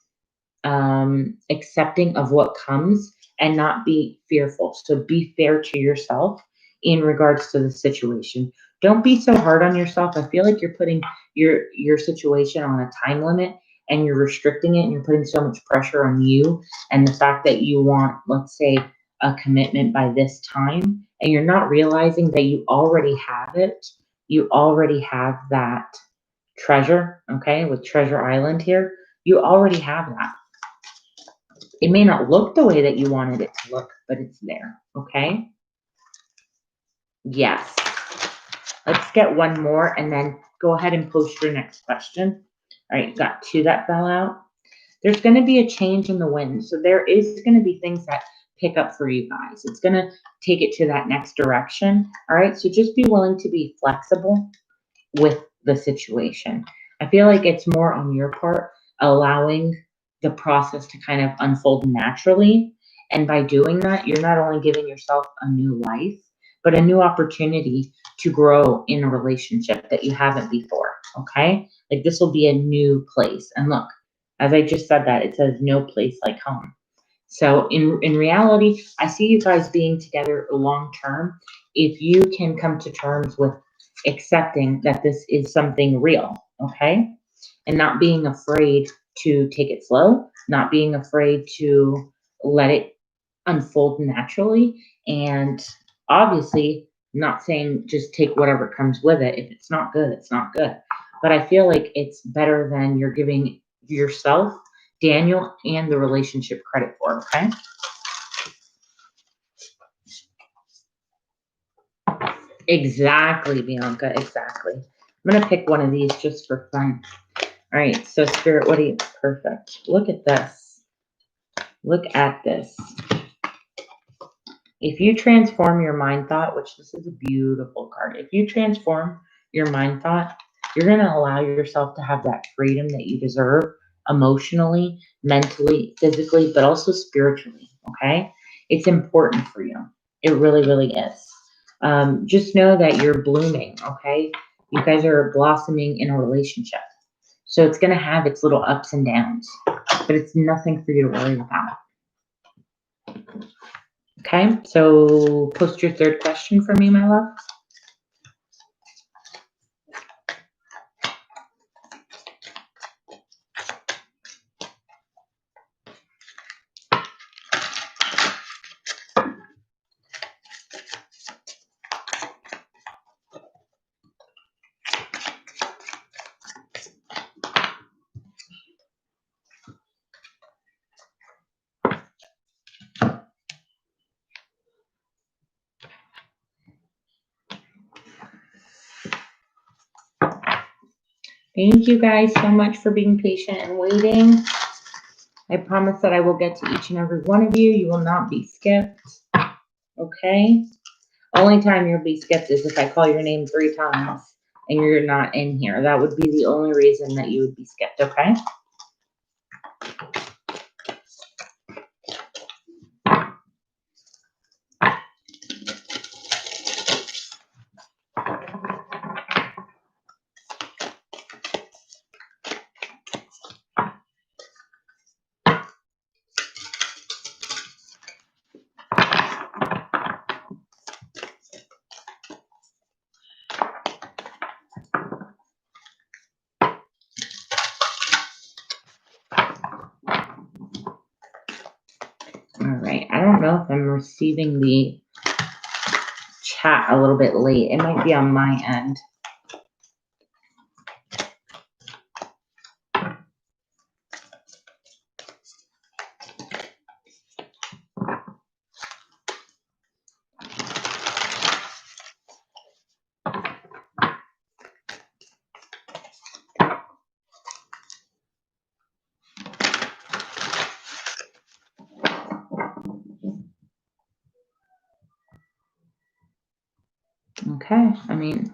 accepting of what comes and not be fearful. So be fair to yourself in regards to the situation. Don't be so hard on yourself. I feel like you're putting your situation on a time limit, and you're restricting it, and you're putting so much pressure on you and the fact that you want, let's say, a commitment by this time, and you're not realizing that you already have it. You already have that treasure, okay, with Treasure Island here. You already have that. It may not look the way that you wanted it to look, but it's there, okay? Yes. Let's get one more and then go ahead and post your next question. All right, got two that fell out. There's going to be a change in the wind. So there is going to be things that pick up for you guys. It's going to take it to that next direction. All right, so just be willing to be flexible with the situation. I feel like it's more on your part, allowing the process to kind of unfold naturally. And by doing that, you're not only giving yourself a new life, but a new opportunity to grow in a relationship that you haven't before. Okay? Like, this will be a new place. And look, as I just said that, it says no place like home. So in reality, I see you guys being together long term if you can come to terms with accepting that this is something real, okay? And not being afraid to take it slow, not being afraid to let it unfold naturally, and obviously not saying just take whatever comes with it. If it's not good, it's not good. But I feel like it's better than you're giving yourself, Daniel, and the relationship credit for, okay? Exactly, Bianca, exactly. I'm going to pick one of these just for fun. All right, so Spirit, what do you, perfect. Look at this. Look at this. If you transform your mind thought, which this is a beautiful card, if you transform your mind thought, you're going to allow yourself to have that freedom that you deserve emotionally, mentally, physically, but also spiritually, okay? It's important for you. It really, really is. Just know that you're blooming, okay? You guys are blossoming in a relationship. So it's going to have its little ups and downs, but it's nothing for you to worry about. Okay, so post your third question for me, my love. Thank you guys so much for being patient and waiting. I promise that I will get to each and every one of you. You will not be skipped. Okay? Only time you'll be skipped is if I call your name 3 times and you're not in here. That would be the only reason that you would be skipped, okay? right. I don't know if I'm receiving the chat a little bit late. It might be on my end. Okay, I mean,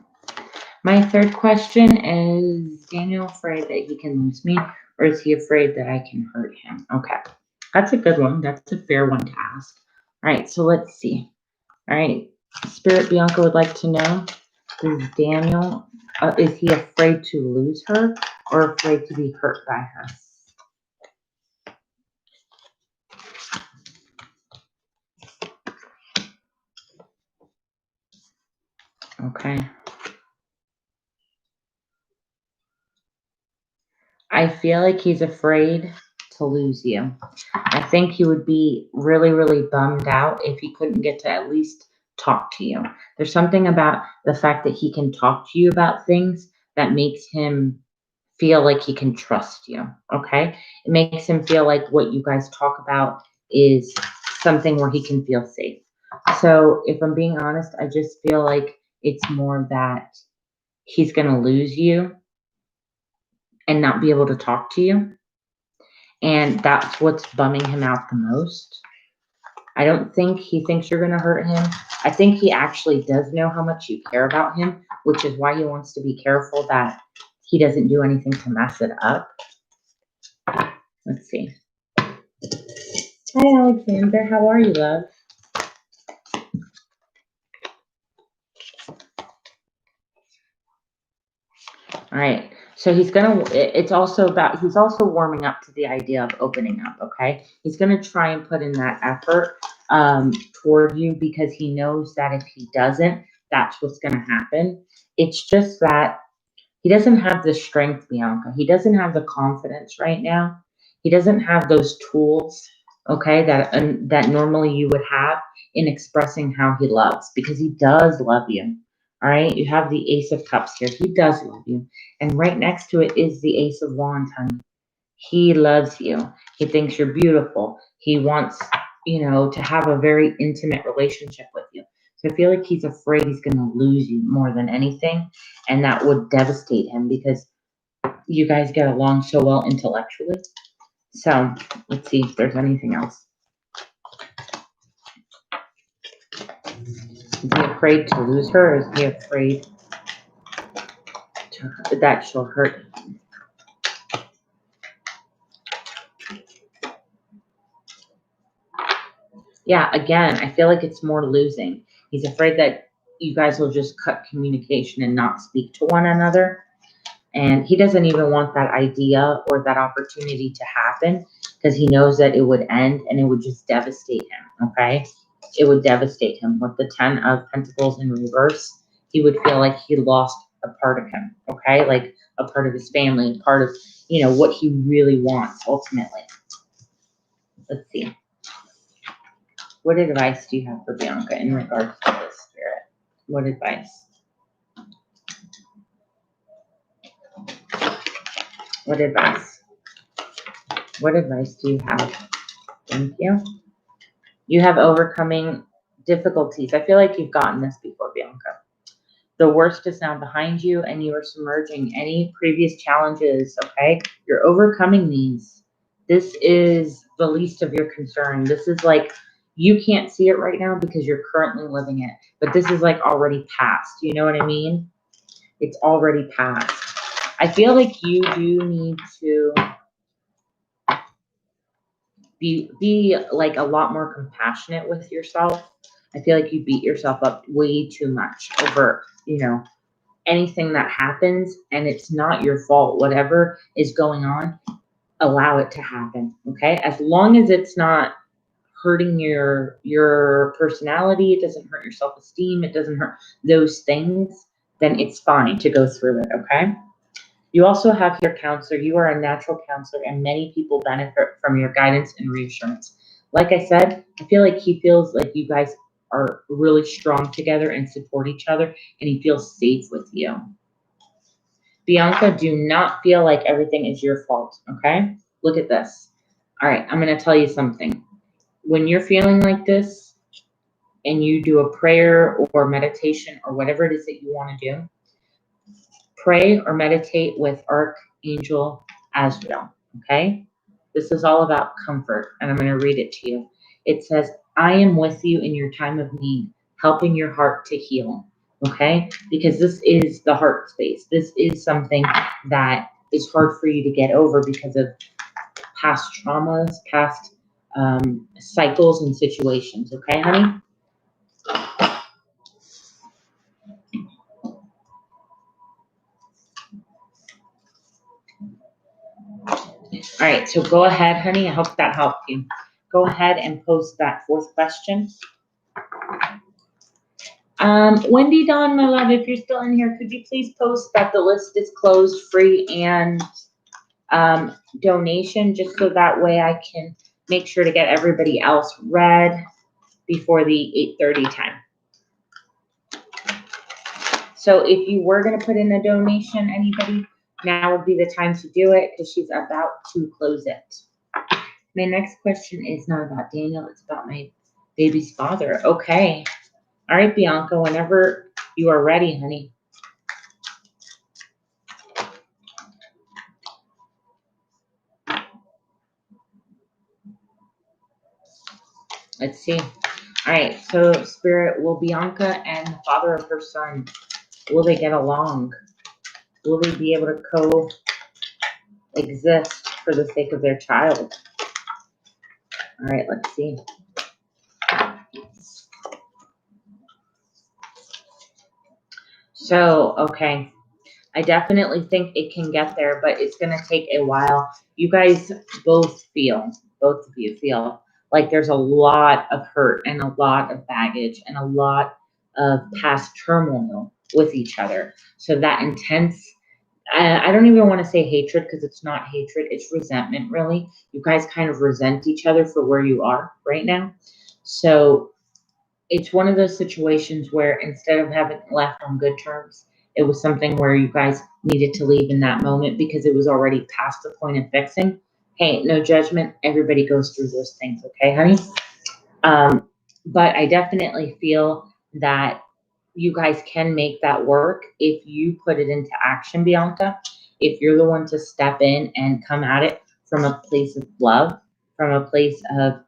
my third question is Daniel afraid that he can lose me, or is he afraid that I can hurt him? Okay, that's a good one. That's a fair one to ask. All right, so let's see. All right, Spirit Bianca would like to know, is Daniel, is he afraid to lose her or afraid to be hurt by her? Okay. I feel like he's afraid to lose you. I think he would be really, really bummed out if he couldn't get to at least talk to you. There's something about the fact that he can talk to you about things that makes him feel like he can trust you. Okay. It makes him feel like what you guys talk about is something where he can feel safe. So if I'm being honest, I just feel like it's more that he's going to lose you and not be able to talk to you. And that's what's bumming him out the most. I don't think he thinks you're going to hurt him. I think he actually does know how much you care about him, which is why he wants to be careful that he doesn't do anything to mess it up. Let's see. Hi, Alexander. How are you, love? All right. So he's he's also warming up to the idea of opening up, okay? He's going to try and put in that effort toward you because he knows that if he doesn't, that's what's going to happen. It's just that he doesn't have the strength, Bianca. He doesn't have the confidence right now. He doesn't have those tools, okay, that normally you would have in expressing how he loves, because he does love you. All right, you have the Ace of Cups here. He does love you. And right next to it is the Ace of Wands, honey. He loves you. He thinks you're beautiful. He wants, to have a very intimate relationship with you. So I feel like he's afraid he's going to lose you more than anything. And that would devastate him because you guys get along so well intellectually. So let's see if there's anything else. Is he afraid to lose her, or is he afraid that she'll hurt him? Yeah, again, I feel like it's more losing. He's afraid that you guys will just cut communication and not speak to one another. And he doesn't even want that idea or that opportunity to happen because he knows that it would end and it would just devastate him, okay? It would devastate him. With the 10 of Pentacles in reverse, he would feel like he lost a part of him, okay? Like a part of his family, part of, what he really wants ultimately. Let's see. What advice do you have for Bianca in regards to this, Spirit? What advice? What advice? What advice do you have? Thank you. You have overcoming difficulties. I feel like you've gotten this before, Bianca. The worst is now behind you, and you are submerging any previous challenges, okay? You're overcoming these. This is the least of your concern. This is like, you can't see it right now because you're currently living it, but this is like already past. You know what I mean? It's already past. I feel like you do need to be like a lot more compassionate with yourself. I feel like you beat yourself up way too much over, anything that happens, and it's not your fault. Whatever is going on, allow it to happen, okay? As long as it's not hurting your personality, it doesn't hurt your self-esteem, it doesn't hurt those things, then it's fine to go through it, okay? You also have your counselor. You are a natural counselor, and many people benefit from your guidance and reassurance. Like I said, I feel like he feels like you guys are really strong together and support each other, and he feels safe with you. Bianca, do not feel like everything is your fault, okay? Look at this. All right, I'm going to tell you something. When you're feeling like this and you do a prayer or meditation or whatever it is that you want to do, pray or meditate with Archangel Azrael, okay? This is all about comfort, and I'm going to read it to you. It says, I am with you in your time of need, helping your heart to heal, okay? Because this is the heart space. This is something that is hard for you to get over because of past traumas, past cycles and situations, okay, honey? All right, so go ahead, honey. I hope that helped you. Go ahead and post that fourth question. Wendy Dawn, my love, if you're still in here, could you please post that the list is closed, free, and donation, just so that way I can make sure to get everybody else read before the 8:30 time. So if you were going to put in a donation, anybody, now would be the time to do it because she's about to close it. My next question is not about Daniel. It's about my baby's father. Okay. All right, Bianca, whenever you are ready, honey. Let's see. All right, so Spirit, will Bianca and the father of her son, will they get along? Will they be able to coexist for the sake of their child? All right, let's see. So, okay. I definitely think it can get there, but it's going to take a while. You guys both of you feel like there's a lot of hurt and a lot of baggage and a lot of past turmoil with each other. So that intense, I don't even want to say hatred because it's not hatred, it's resentment, really. You guys kind of resent each other for where you are right now. So it's one of those situations where instead of having left on good terms, it was something where you guys needed to leave in that moment because it was already past the point of fixing. Hey, no judgment. Everybody goes through those things, okay, honey? But I definitely feel that you guys can make that work if you put it into action, Bianca. If you're the one to step in and come at it from a place of love, from a place of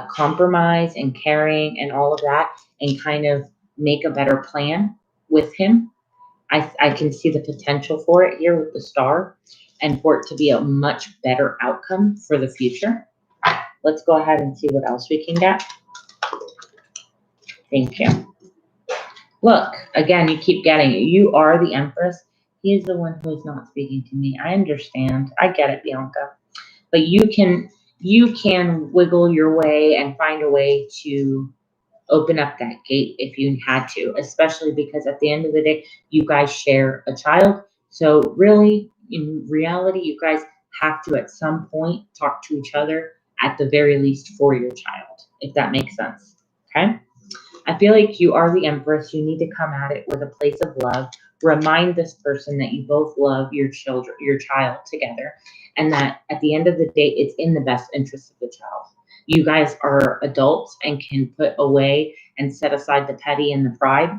compromise and caring and all of that, and kind of make a better plan with him. I can see the potential for it here with the star and for it to be a much better outcome for the future. Let's go ahead and see what else we can get. Thank you. Look, again, you keep getting it. You are the Empress. He is the one who is not speaking to me. I understand. I get it, Bianca. But you can wiggle your way and find a way to open up that gate if you had to, especially because at the end of the day, you guys share a child. So really, in reality, you guys have to at some point talk to each other at the very least for your child, if that makes sense. Okay? I feel like you are the Empress. You need to come at it with a place of love. Remind this person that you both love your child together, and that at the end of the day, it's in the best interest of the child. You guys are adults and can put away and set aside the petty and the pride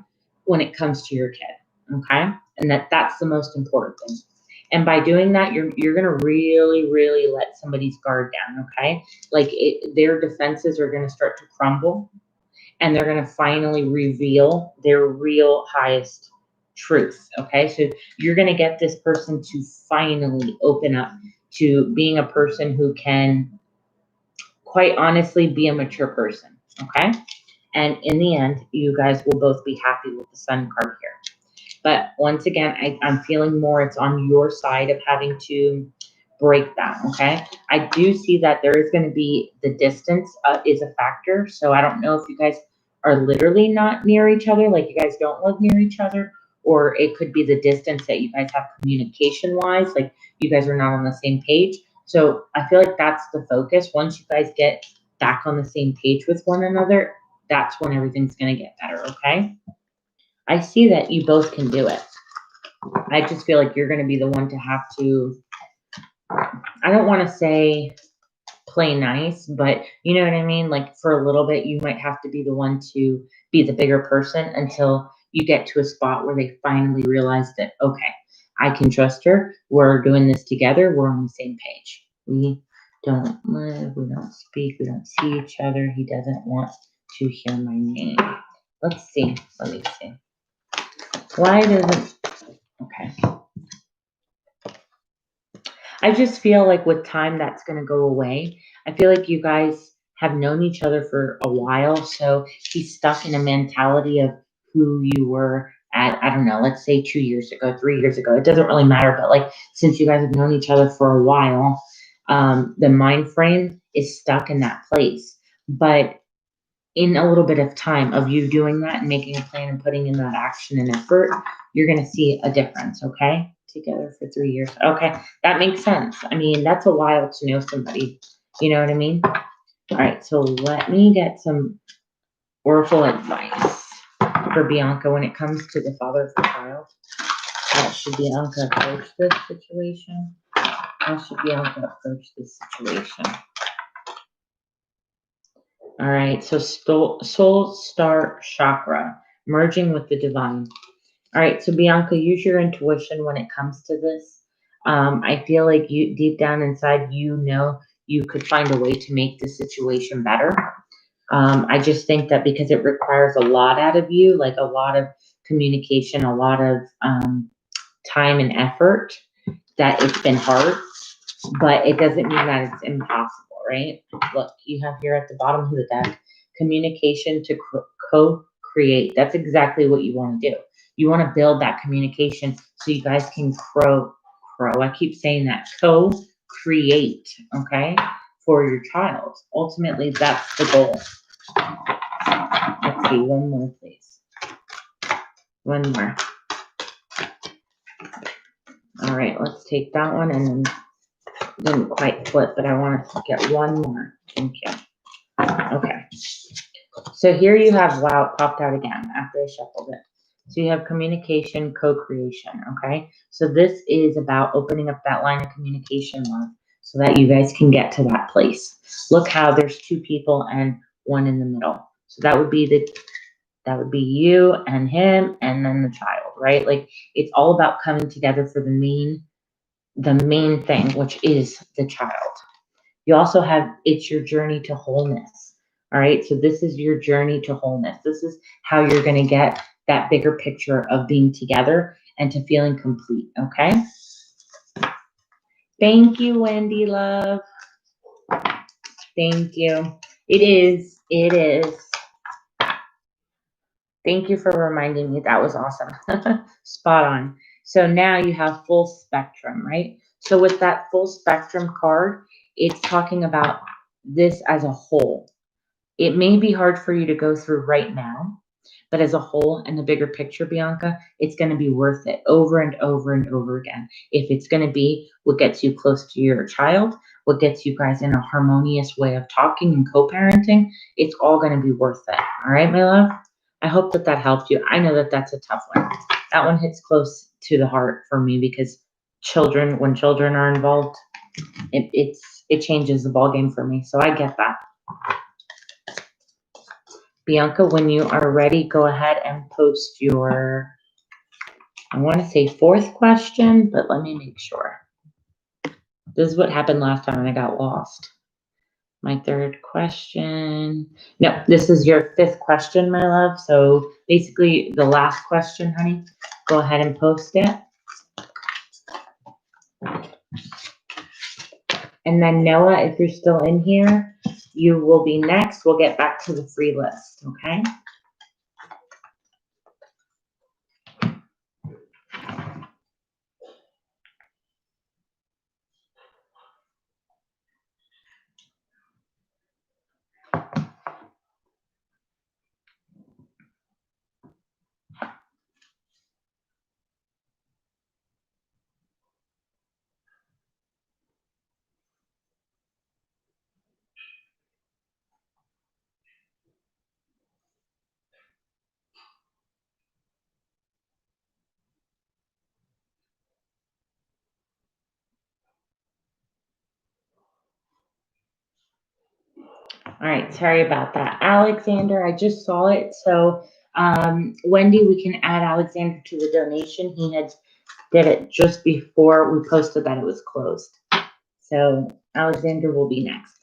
when it comes to your kid, okay? And that's the most important thing. And by doing that, you're gonna really, really let somebody's guard down, okay? Like their defenses are gonna start to crumble, and they're going to finally reveal their real highest truth. Okay. So you're going to get this person to finally open up to being a person who can quite honestly be a mature person. Okay. And in the end, you guys will both be happy with the Sun card here. But once again, I'm feeling more it's on your side of having to break that, okay? I do see that there is going to be the distance is a factor. So I don't know if you guys are literally not near each other, like you guys don't live near each other, or it could be the distance that you guys have communication-wise, like you guys are not on the same page. So I feel like that's the focus. Once you guys get back on the same page with one another, that's when everything's going to get better, okay? I see that you both can do it. I just feel like you're going to be the one to have to, I don't want to say play nice, but you know what I mean? Like for a little bit, you might have to be the one to be the bigger person until you get to a spot where they finally realize that, okay, I can trust her. We're doing this together. We're on the same page. We don't live, we don't speak, we don't see each other. He doesn't want to hear my name. Let's see. Let me see. Why doesn't, okay. I just feel like with time that's going to go away. I feel like you guys have known each other for a while, so he's stuck in a mentality of who you were at, I don't know, let's say 2 years ago, 3 years ago. It doesn't really matter, but like since you guys have known each other for a while, the mind frame is stuck in that place. But in a little bit of time of you doing that and making a plan and putting in that action and effort, you're going to see a difference, okay? Together for 3 years. Okay, that makes sense. I mean, that's a while to know somebody. You know what I mean? All right, so let me get some oracle advice for Bianca when it comes to the father of the child. How should Bianca approach this situation? How should Bianca approach this situation? All right, so soul star chakra, merging with the divine. All right, so Bianca, use your intuition when it comes to this. I feel like you, deep down inside, you know you could find a way to make the situation better. I just think that because it requires a lot out of you, like a lot of communication, a lot of time and effort, that it's been hard, but it doesn't mean that it's impossible, right? Look, you have here at the bottom of the deck, communication to co-create. That's exactly what you want to do. You want to build that communication so you guys can crow. I keep saying that, co-create, okay, for your child. Ultimately, that's the goal. Let's see, one more, please. One more. All right, let's take that one and then didn't quite flip, but I want to get one more. Thank you. Okay. So here you have, wow, it popped out again after I shuffled it. So you have communication, co-creation, okay? So this is about opening up that line of communication, love, so that you guys can get to that place. Look how there's two people and one in the middle. So that would be you and him and then the child, right? Like it's all about coming together for the main thing, which is the child. You also have, it's your journey to wholeness. All right. So this is your journey to wholeness. This is how you're going to get that bigger picture of being together and to feeling complete. Okay. Thank you, Wendy, love. Thank you. It is. Thank you for reminding me. That was awesome. Spot on. So now you have full spectrum, right? So with that full spectrum card, it's talking about this as a whole. It may be hard for you to go through right now, but as a whole and the bigger picture, Bianca, it's going to be worth it over and over and over again. If it's going to be what gets you close to your child, what gets you guys in a harmonious way of talking and co-parenting, it's all going to be worth it. All right, my love? I hope that helped you. I know that that's a tough one. That one hits close to the heart for me because when children are involved, it changes the ballgame for me. So I get that. Bianca, when you are ready, go ahead and post your, I want to say fourth question, but let me make sure. This is what happened last time and I got lost. My third question. No, this is your fifth question, my love. So basically the last question, honey, go ahead and post it. And then Noah, if you're still in here, you will be next. We'll get back to the free list, okay? All right, sorry about that. Alexander, I just saw it. So, Wendy, we can add Alexander to the donation. He had did it just before we posted that it was closed. So, Alexander will be next.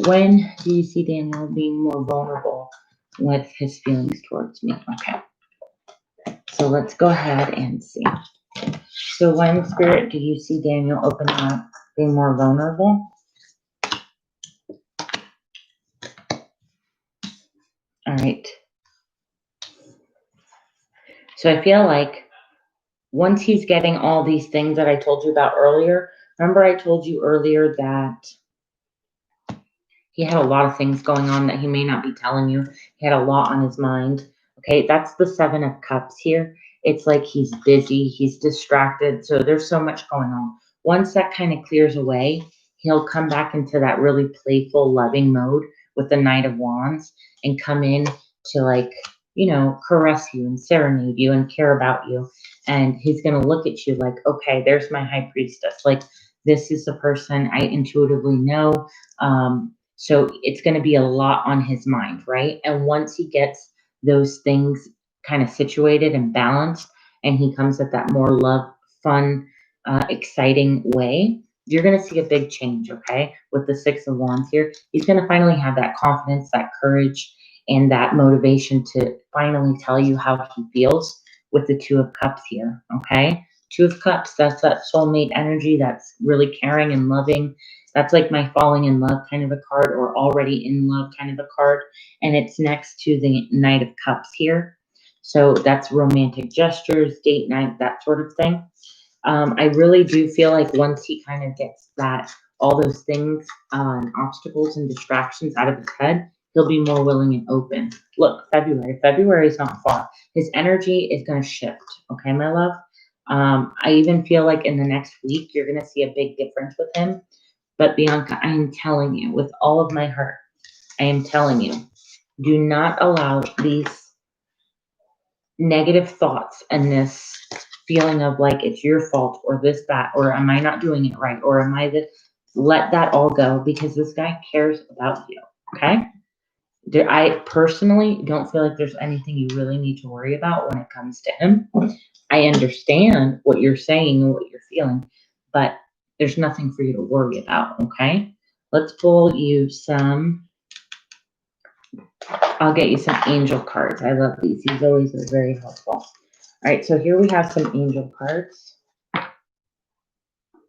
When do you see Daniel being more vulnerable with his feelings towards me? Okay. So, let's go ahead and see. So, when, Spirit, do you see Daniel opening up, being more vulnerable? All right. So I feel like once he's getting all these things that I told you about earlier, remember I told you earlier that he had a lot of things going on that he may not be telling you. He had a lot on his mind. Okay, that's the Seven of Cups here. It's like he's busy, he's distracted. So there's so much going on. Once that kind of clears away, he'll come back into that really playful, loving mode with the Knight of Wands and come in to, like, you know, caress you and serenade you and care about you. And he's going to look at you like, okay, there's my high priestess. Like, this is the person I intuitively know. So it's going to be a lot on his mind, right? And once he gets those things kind of situated and balanced, and he comes at that more love, fun, exciting way, you're going to see a big change, okay? With the Six of Wands here, he's going to finally have that confidence, that courage, and that motivation to finally tell you how he feels with the Two of Cups here, okay? Two of Cups, that's that soulmate energy, that's really caring and loving. That's like my falling in love kind of a card, or already in love kind of a card. And it's next to the Knight of Cups here. So that's romantic gestures, date night, that sort of thing. I really do feel like once he kind of gets that, all those things, obstacles and distractions out of his head, he'll be more willing and open. Look, February is not far. His energy is going to shift. Okay, my love. I even feel like in the next week, you're going to see a big difference with him. But Bianca, I am telling you with all of my heart, I am telling you, do not allow these negative thoughts and this feeling of like it's your fault or this, that, or am I not doing it right? Or am I this? Let that all go, because this guy cares about you. Okay. I personally don't feel like there's anything you really need to worry about when it comes to him. I understand what you're saying and what you're feeling, but there's nothing for you to worry about, okay? Let's pull you some, I'll get you some angel cards. I love these. These always are very helpful. All right, so here we have some angel cards.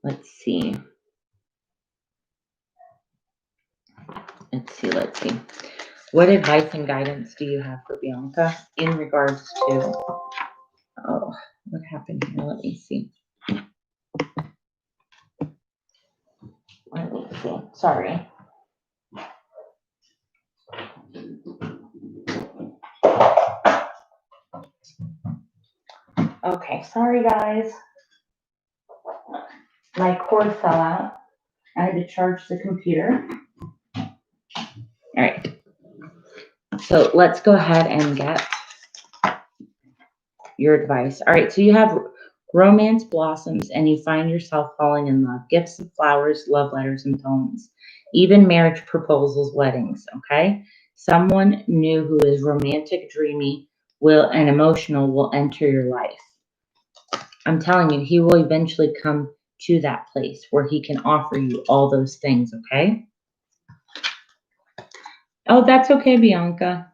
Let's see. Let's see. What advice and guidance do you have for Bianca in regards to, oh, what happened here? Let me see. Let me see. Sorry. Okay, sorry guys. My cord fell out. I had to charge the computer. All right. So let's go ahead and get your advice. All right. So you have romance blossoms and you find yourself falling in love. Gifts of flowers, love letters, and poems. Even marriage proposals, weddings. Okay. Someone new who is romantic, dreamy, and emotional will enter your life. I'm telling you, he will eventually come to that place where he can offer you all those things, okay? Oh, that's okay, Bianca.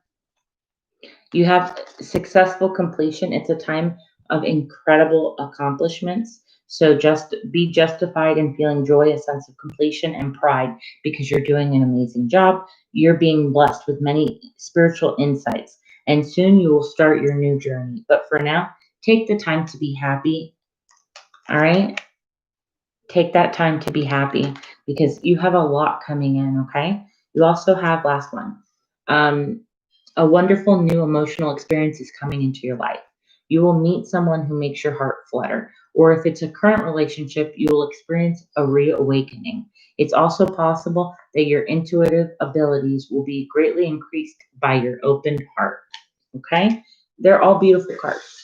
You have successful completion. It's a time of incredible accomplishments. So just be justified in feeling joy, a sense of completion and pride, because you're doing an amazing job. You're being blessed with many spiritual insights, and soon you will start your new journey. But for now, take the time to be happy. All right? Take that time to be happy, because you have a lot coming in, okay? You also have, last one, a wonderful new emotional experience is coming into your life. You will meet someone who makes your heart flutter, or if it's a current relationship, you will experience a reawakening. It's also possible that your intuitive abilities will be greatly increased by your open heart, okay? They're all beautiful cards.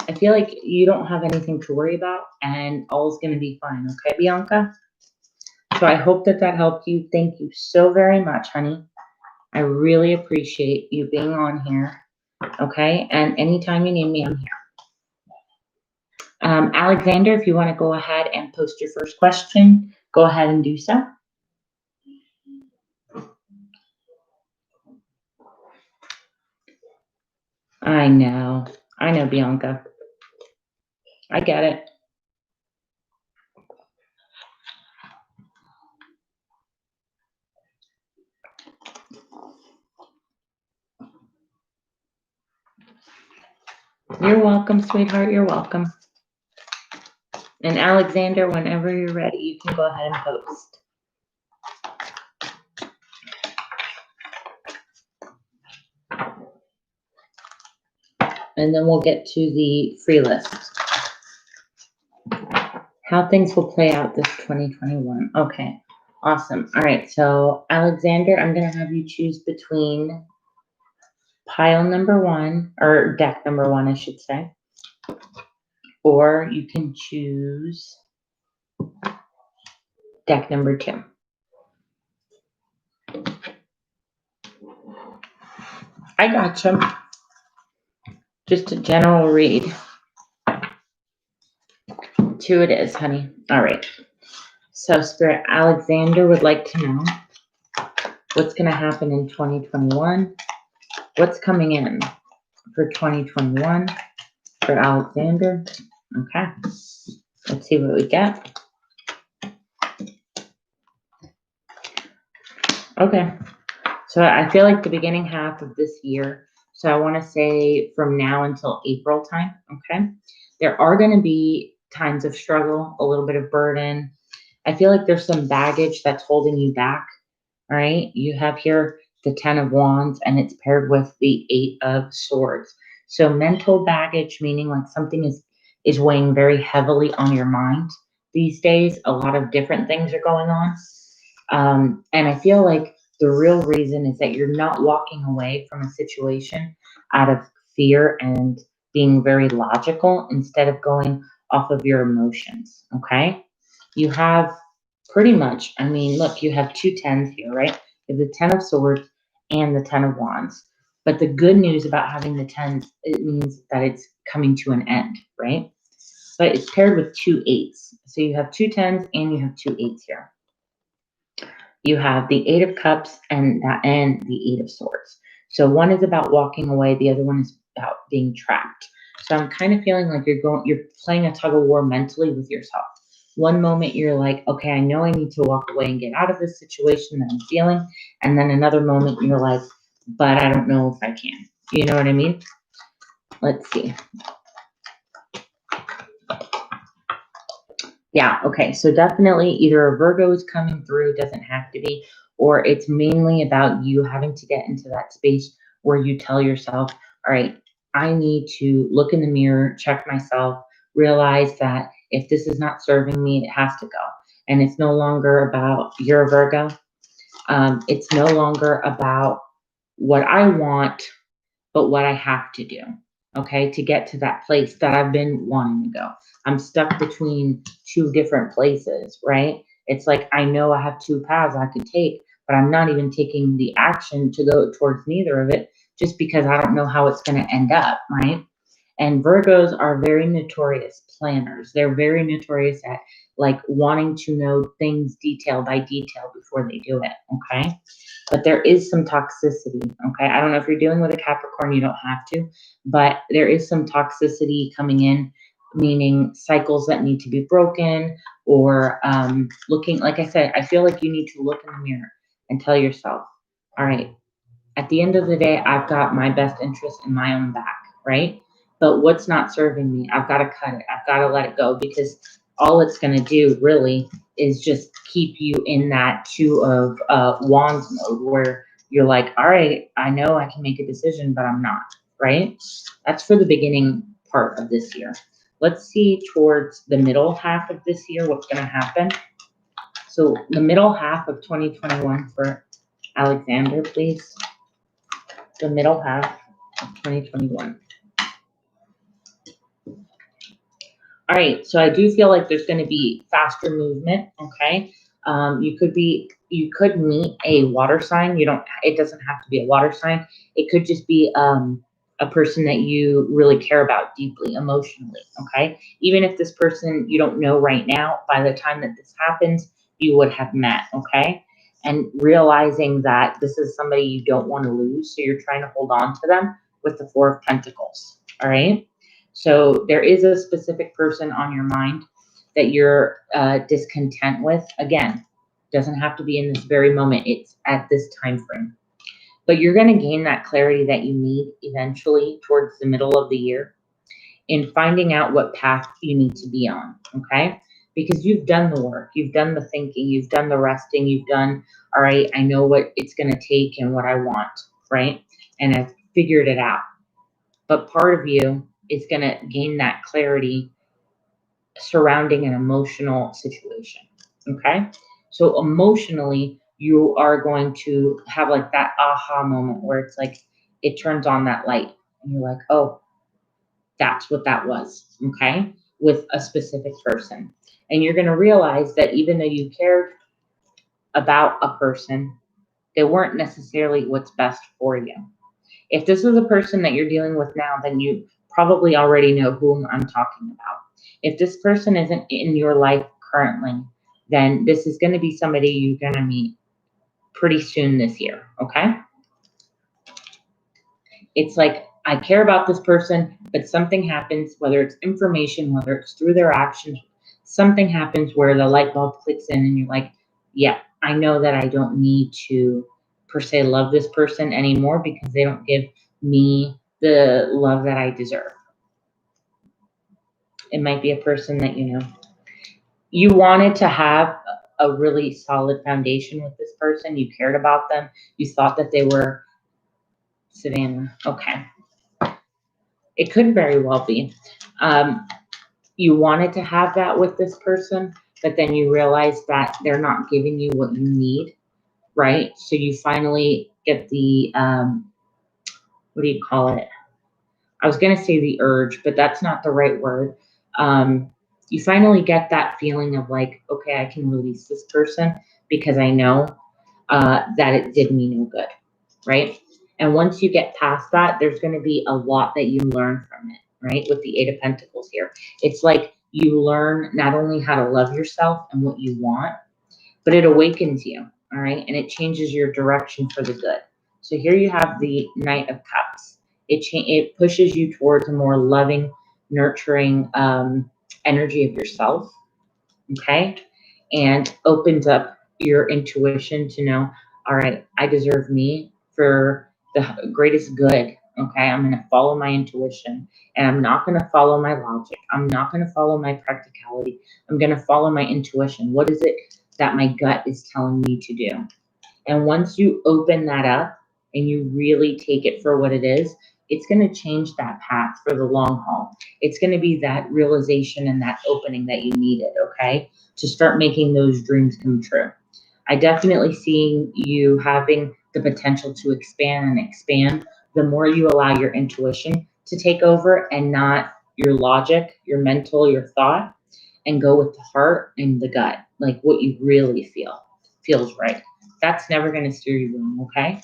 I feel like you don't have anything to worry about, and all's going to be fine. Okay, Bianca? So I hope that helped you. Thank you so very much, honey. I really appreciate you being on here. Okay, and anytime you need me, I'm here. Alexander, if you want to go ahead and post your first question, go ahead and do so. I know, Bianca. I get it. You're welcome, sweetheart. You're welcome. And Alexander, whenever you're ready, you can go ahead and post. And then we'll get to the free list. How things will play out this 2021. Okay, awesome. All right, so Alexander, I'm going to have you choose between pile number 1, or deck number 1, I should say. Or you can choose deck number 2. I gotcha. Just a general read. 2 it is, honey. All right. So Spirit, Alexander would like to know what's going to happen in 2021. What's coming in for 2021 for Alexander? Okay. Let's see what we get. Okay. So I feel like the beginning half of this year, so I want to say from now until April time, okay, there are going to be times of struggle, a little bit of burden. I feel like there's some baggage that's holding you back, all right? You have here the 10 of Wands, and it's paired with the 8 of Swords. So mental baggage, meaning like something is weighing very heavily on your mind these days. A lot of different things are going on. And I feel like the real reason is that you're not walking away from a situation out of fear and being very logical instead of going off of your emotions, okay? You have pretty much, I mean, look, you have 2 10s here, right? You have the 10 of Swords and the 10 of Wands. But the good news about having the 10s, it means that it's coming to an end, right? But it's paired with 2 8s. So you have 2 10s and you have 2 8s here. You have the 8 of Cups and the 8 of Swords. So one is about walking away, the other one is about being trapped. So I'm kind of feeling like you're playing a tug of war mentally with yourself. One moment you're like, okay, I know I need to walk away and get out of this situation that I'm feeling. And then another moment you're like, but I don't know if I can. You know what I mean? Let's see. Yeah, okay, so definitely either a Virgo is coming through, doesn't have to be, or it's mainly about you having to get into that space where you tell yourself, all right, I need to look in the mirror, check myself, realize that if this is not serving me, it has to go. And it's no longer about, you're a Virgo, it's no longer about what I want, but what I have to do, okay, to get to that place that I've been wanting to go. I'm stuck between 2 different places, right? It's like I know I have 2 paths I could take, but I'm not even taking the action to go towards neither of it just because I don't know how it's going to end up, right? And Virgos are very notorious planners. They're very notorious at like wanting to know things detail by detail before they do it, okay? But there is some toxicity, okay? I don't know if you're dealing with a Capricorn, you don't have to, but there is some toxicity coming in, meaning cycles that need to be broken or looking, like I said, I feel like you need to look in the mirror and tell yourself, all right, at the end of the day, I've got my best interest in my own back, right? But what's not serving me, I've got to cut it. I've got to let it go because all it's going to do really is just keep you in that 2 of Wands mode where you're like, all right, I know I can make a decision, but I'm not, right? That's for the beginning part of this year. Let's see towards the middle half of this year what's going to happen. So the middle half of 2021 for Alexander, please. The middle half of 2021. All right, so I do feel like there's going to be faster movement, okay? You could meet a water sign. It doesn't have to be a water sign. It could just be a person that you really care about deeply emotionally. Okay. Even if this person you don't know right now, by the time that this happens, you would have met. Okay. And realizing that this is somebody you don't want to lose. So you're trying to hold on to them with the Four of Pentacles. All right. So there is a specific person on your mind that you're discontent with. Again, doesn't have to be in this very moment. It's at this time frame. But you're going to gain that clarity that you need eventually towards the middle of the year in finding out what path you need to be on, okay? Because you've done the work, you've done the thinking, you've done the resting, you've done, all right, I know what it's going to take and what I want, right? And I've figured it out. But part of you is going to gain that clarity surrounding an emotional situation, okay? So emotionally, you are going to have like that aha moment where it's like it turns on that light and you're like, oh, that's what that was, okay? With a specific person. And you're going to realize that even though you cared about a person, they weren't necessarily what's best for you. If this is a person that you're dealing with now, then you probably already know who I'm talking about. If this person isn't in your life currently, then this is going to be somebody you're going to meet pretty soon this year, okay? It's like, I care about this person, but something happens, whether it's information, whether it's through their actions, something happens where the light bulb clicks in and you're like, yeah, I know that I don't need to per se love this person anymore because they don't give me the love that I deserve. It might be a person that, you wanted to have a really solid foundation with this person. You cared about them. You thought that they were Savannah. Okay. It could very well be. You wanted to have that with this person, but then you realize that they're not giving you what you need, right? So you finally get the, what do you call it? I was going to say the urge, but that's not the right word. You finally get that feeling of like, okay, I can release this person because I know that it did me no good, right? And once you get past that, there's going to be a lot that you learn from it, right? With the Eight of Pentacles here. It's like you learn not only how to love yourself and what you want, but it awakens you, all right? And it changes your direction for the good. So here you have the Knight of Cups. It pushes you towards a more loving, nurturing energy of yourself, okay? And opens up your intuition to know, all right, I deserve me for the greatest good, okay? I'm going to follow my intuition and I'm not going to follow my logic. I'm not going to follow my practicality. I'm going to follow my intuition. What is it that my gut is telling me to do? And once you open that up and you really take it for what it is, it's going to change that path for the long haul. It's going to be that realization and that opening that you needed, okay, to start making those dreams come true. I definitely see you having the potential to expand and expand the more you allow your intuition to take over and not your logic, your mental, your thought, and go with the heart and the gut, like what you really feels right. That's never going to steer you wrong, okay?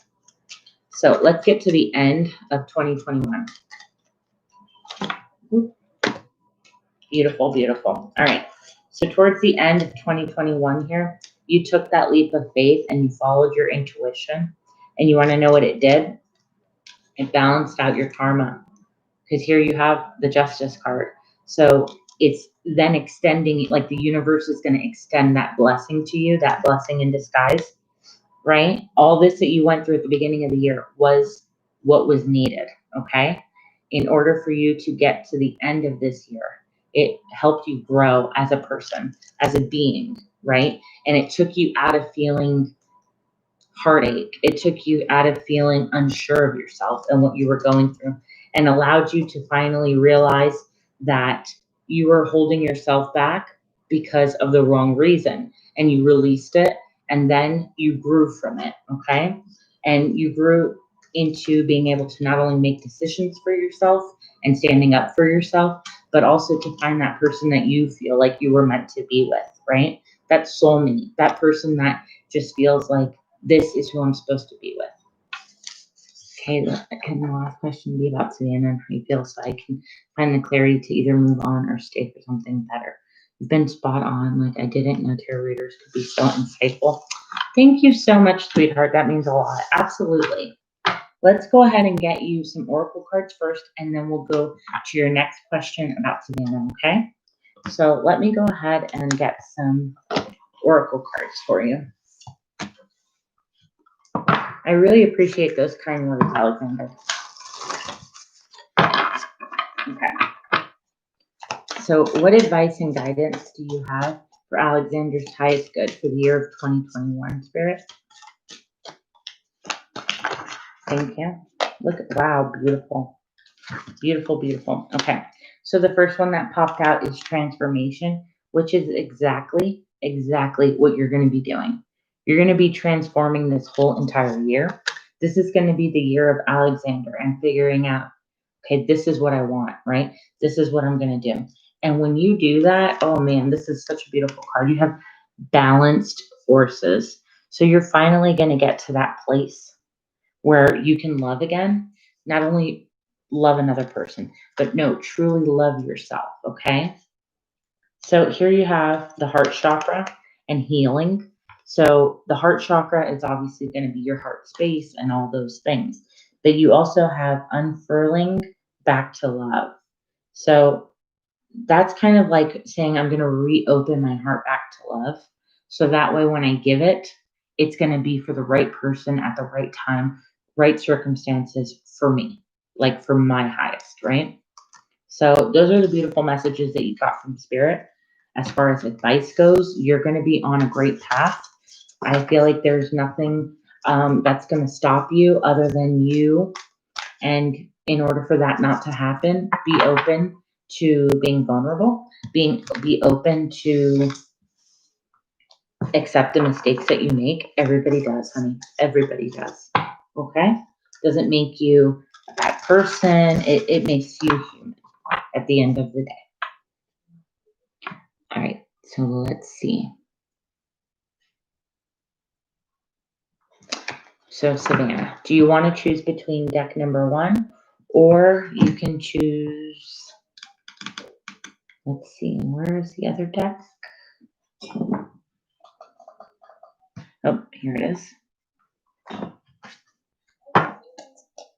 So let's get to the end of 2021. Beautiful, beautiful. All right. So towards the end of 2021 here, you took that leap of faith and you followed your intuition. And you want to know what it did? It balanced out your karma. Because here you have the Justice card. So it's then extending, like the universe is going to extend that blessing to you, that blessing in disguise, right? All this that you went through at the beginning of the year was what was needed, okay? In order for you to get to the end of this year, it helped you grow as a person, as a being, right? And it took you out of feeling heartache. It took you out of feeling unsure of yourself and what you were going through, and allowed you to finally realize that you were holding yourself back because of the wrong reason, and you released it, and then you grew from it, okay? And you grew into being able to not only make decisions for yourself and standing up for yourself, but also to find that person that you feel like you were meant to be with, right? that soulmate, that person that just feels like this is who I'm supposed to be with. Okay, can the last question be about Savannah and how you feel so I can find the clarity to either move on or stay for something better? You've been spot on. Like, I didn't know tarot readers could be so insightful. Thank you so much, sweetheart. That means a lot. Absolutely. Let's go ahead and get you some oracle cards first, and then we'll go to your next question about Savannah, okay? So let me go ahead and get some oracle cards for you. I really appreciate those kind words, Alexander. Okay. So what advice and guidance do you have for Alexander's highest good for the year of 2021, Spirit? Thank you. Look at, wow, beautiful. Beautiful, beautiful. Okay. So the first one that popped out is transformation, which is exactly what you're going to be doing. You're going to be transforming this whole entire year. This is going to be the year of Alexander and figuring out, okay, this is what I want, right? This is what I'm going to do. And when you do that, oh man, this is such a beautiful card. You have balanced forces. So you're finally going to get to that place where you can love again, not only love another person, but no, truly love yourself, okay? So here you have the heart chakra and healing. So the heart chakra is obviously going to be your heart space and all those things. But you also have unfurling back to love. So that's kind of like saying I'm going to reopen my heart back to love. So that way when I give it, it's going to be for the right person at the right time, right circumstances for me, like for my highest, right? So those are the beautiful messages that you got from Spirit. As far as advice goes, you're going to be on a great path. I feel like there's nothing that's going to stop you other than you. And in order for that not to happen, be open to being vulnerable, be open to accept the mistakes that you make. Everybody does, honey. Everybody does. Okay? Doesn't make you a bad person. It makes you human at the end of the day. All right, so let's see. So Savannah, do you want to choose between deck number 1, or you can choose, let's see, where is the other deck? Oh, here it is.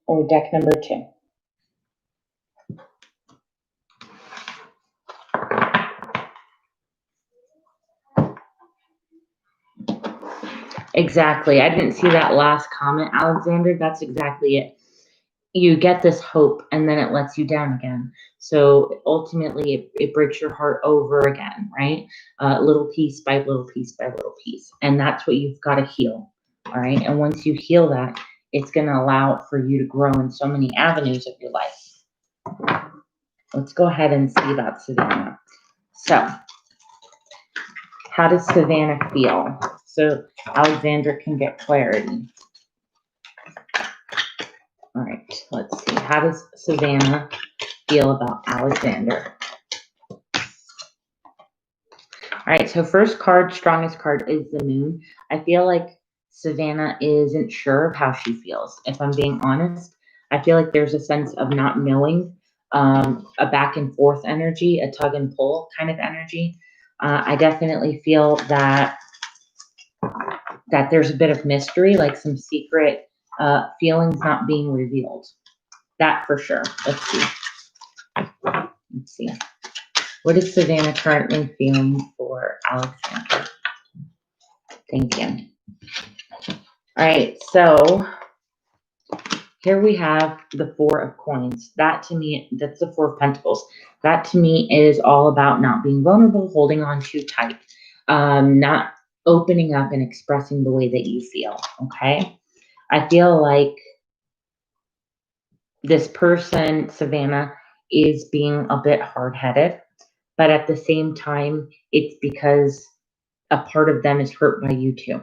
Or deck number 2. Exactly. I didn't see that last comment, Alexander. That's exactly it. You get this hope and then it lets you down again. So ultimately it breaks your heart over again, right? Little piece by little piece by little piece. And that's what you've got to heal. All right. And once you heal that, it's going to allow for you to grow in so many avenues of your life. Let's go ahead and see about Savannah. So how does Savannah feel? So Alexander can get clarity. All right, let's see. How does Savannah feel about Alexander? All right, so first card, strongest card is the moon. I feel like Savannah isn't sure of how she feels. If I'm being honest, I feel like there's a sense of not knowing, a back and forth energy, a tug and pull kind of energy. I definitely feel that there's a bit of mystery, like some secret feelings not being revealed. That for sure. Let's see. Let's see. What is Savannah currently feeling for Alexander? Thank you. All right, so here we have the 4 of coins. That to me, that's the 4 of pentacles. That to me is all about not being vulnerable, holding on too tight, not opening up and expressing the way that you feel, okay? I feel like this person, Savannah, is being a bit hard-headed, but at the same time, it's because a part of them is hurt by you too.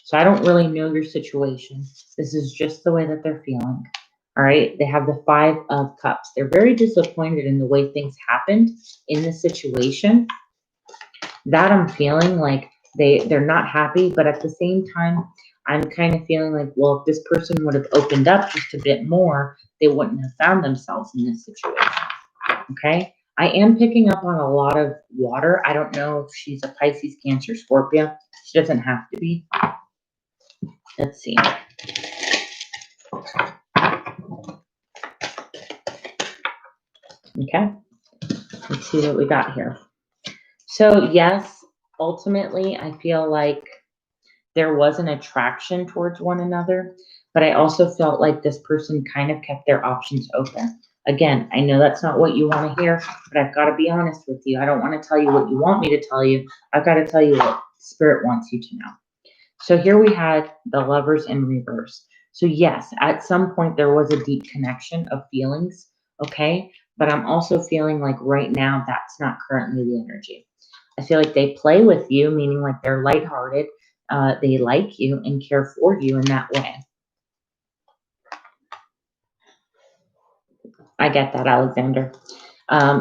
So I don't really know your situation. This is just the way that they're feeling. All right. They have the 5 of Cups. They're very disappointed in the way things happened in this situation. That I'm feeling like They're not happy, but at the same time, I'm kind of feeling like, well, if this person would have opened up just a bit more, they wouldn't have found themselves in this situation. Okay. I am picking up on a lot of water. I don't know if she's a Pisces, Cancer, Scorpio. She doesn't have to be. Let's see. Okay. Let's see what we got here. So yes, ultimately, I feel like there was an attraction towards one another, but I also felt like this person kind of kept their options open. Again, I know that's not what you want to hear, but I've got to be honest with you. I don't want to tell you what you want me to tell you. I've got to tell you what Spirit wants you to know. So here we had the Lovers in reverse. So yes, at some point there was a deep connection of feelings, okay? But I'm also feeling like right now that's not currently the energy. I feel like they play with you, meaning like they're lighthearted. They like you and care for you in that way. I get that, Alexander.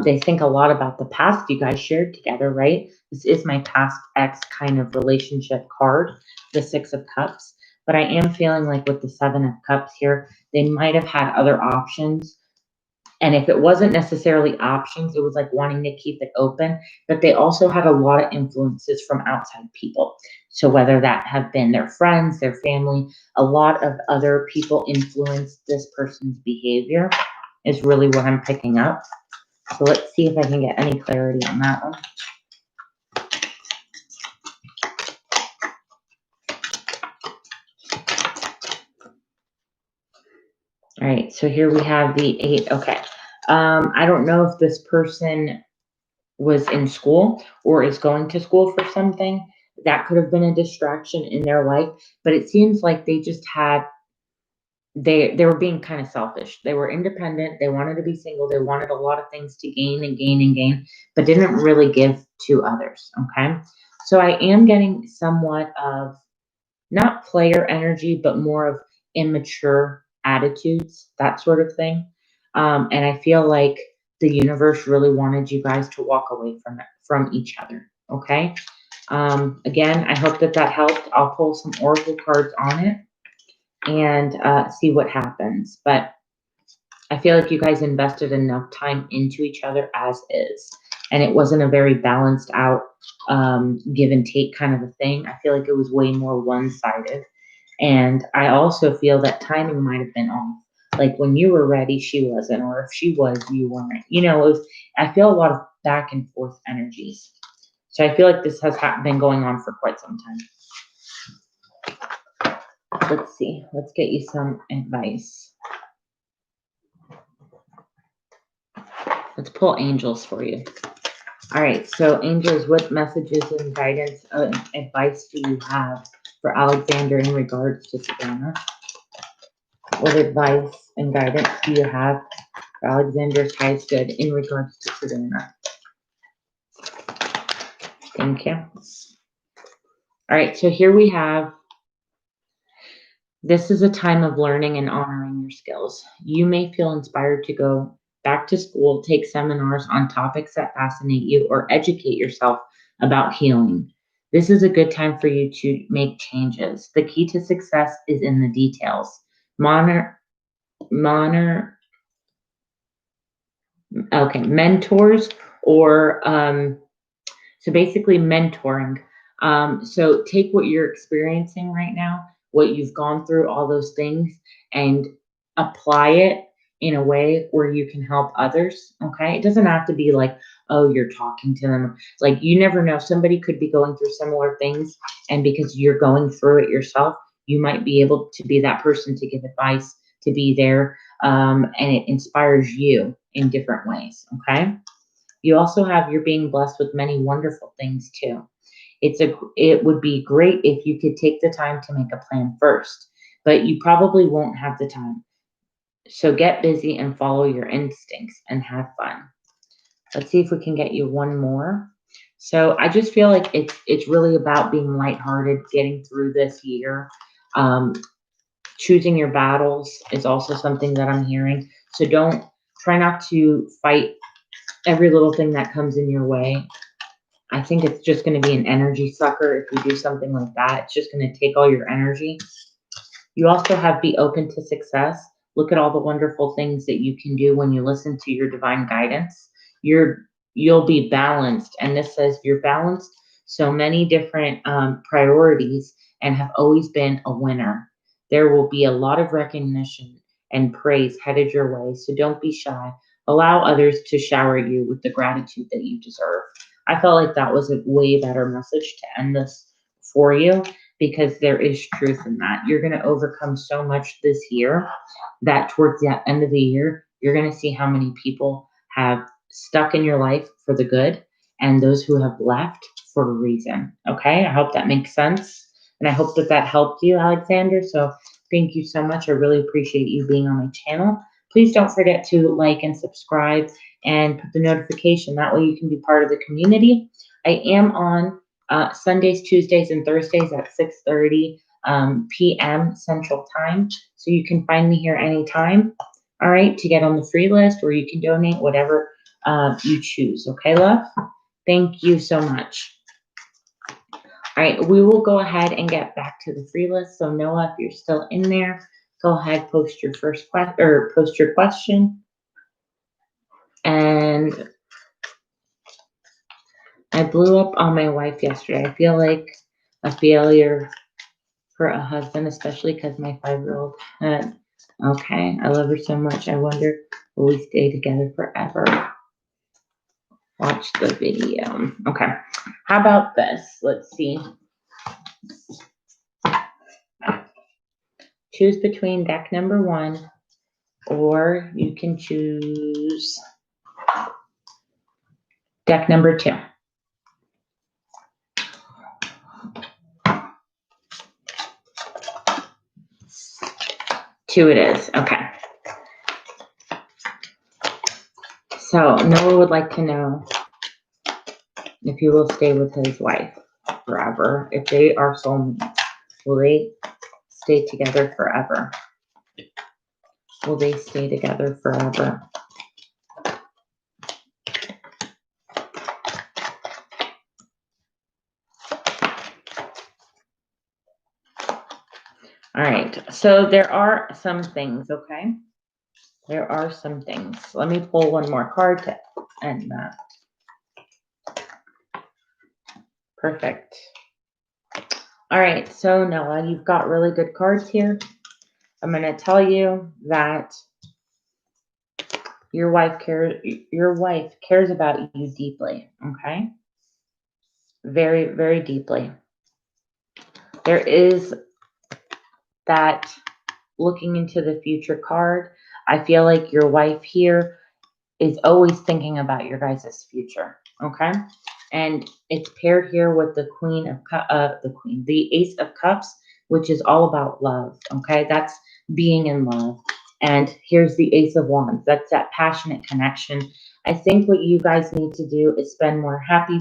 They think a lot about the past you guys shared together, right? This is my past ex kind of relationship card, the Six of Cups. But I am feeling like with the Seven of Cups here, they might have had other options. And if it wasn't necessarily options, it was like wanting to keep it open. But they also had a lot of influences from outside people. So whether that have been their friends, their family, a lot of other people influenced this person's behavior is really what I'm picking up. So let's see if I can get any clarity on that one. All right, so here we have the 8. Okay. I don't know if this person was in school or is going to school for something. That could have been a distraction in their life, but it seems like they just had they were being kind of selfish. They were independent. They wanted to be single. They wanted a lot of things to gain and gain and gain, but didn't really give to others. Okay. So I am getting somewhat of not player energy, but more of immature attitudes, that sort of thing. And I feel like the universe really wanted you guys to walk away from each other. Okay. Again, I hope that helped. I'll pull some oracle cards on it and see what happens. But I feel like you guys invested enough time into each other as is. And it wasn't a very balanced out give and take kind of a thing. I feel like it was way more one-sided. And I also feel that timing might have been off. Like when you were ready, she wasn't. Or if she was, you weren't. You know, I feel a lot of back and forth energies. So I feel like this has been going on for quite some time. Let's see. Let's get you some advice. Let's pull angels for you. All right. So angels, what messages and guidance and advice do you have for Alexander in regards to Savannah? What advice and guidance do you have for Alexander's highest good in regards to Savannah? Thank you. All right. So here we have, this is a time of learning and honoring your skills. You may feel inspired to go back to school, take seminars on topics that fascinate you, or educate yourself about healing. This is a good time for you to make changes. The key to success is in the details. Mentors or so basically mentoring. So take what you're experiencing right now, what you've gone through, all those things, and apply it in a way where you can help others. Okay. It doesn't have to be like, oh, you're talking to them. Like you never know. Somebody could be going through similar things. And because you're going through it yourself, you might be able to be that person to give advice, to be there. And it inspires you in different ways. Okay. You also have, you're being blessed with many wonderful things too. It would be great if you could take the time to make a plan first, but you probably won't have the time. So get busy and follow your instincts and have fun. Let's see if we can get you one more. So I just feel like it's really about being lighthearted, getting through this year. Choosing your battles is also something that I'm hearing. So try not to fight every little thing that comes in your way. I think it's just going to be an energy sucker if you do something like that. It's just going to take all your energy. You also have be open to success. Look at all the wonderful things that you can do when you listen to your divine guidance. You'll be balanced. And this says you're balanced so many different priorities and have always been a winner. There will be a lot of recognition and praise headed your way. So don't be shy. Allow others to shower you with the gratitude that you deserve. I felt like that was a way better message to end this for you, because there is truth in that. You're going to overcome so much this year that towards the end of the year, you're going to see how many people have stuck in your life for the good and those who have left for a reason. Okay, I hope that makes sense. And I hope that that helped you, Alexander. So thank you so much. I really appreciate you being on my channel. Please don't forget to like and subscribe and put the notification. That way you can be part of the community. I am on Sundays, Tuesdays, and Thursdays at 6:30 p.m. Central Time. So you can find me here anytime, all right, to get on the free list, or you can donate, whatever you choose. Okay, love? Thank you so much. All right, we will go ahead and get back to the free list. So Noah, if you're still in there, go ahead, post your first question, or post your question. And I blew up on my wife yesterday. I feel like a failure for a husband, especially because my 5-year-old had. Okay, I love her so much. I wonder, will we stay together forever? Watch the video. Okay, how about this? Let's see. Choose between deck number 1, or you can choose deck number 2. 2 it is. Okay. So Noah would like to know if he will stay with his wife forever. If they are soulmates, will they stay together forever? Will they stay together forever? All right, so there are some things, okay? There are some things. Let me pull one more card to end that. Perfect. All right, so Noah, you've got really good cards here. I'm going to tell you that your wife cares about you deeply, okay? Very, very deeply. There is that looking into the future card. I feel like your wife here is always thinking about your guys' future, okay? And it's paired here with the the Ace of Cups, which is all about love, okay? That's being in love. And here's the Ace of Wands. That's that passionate connection. I think what you guys need to do is spend more happy,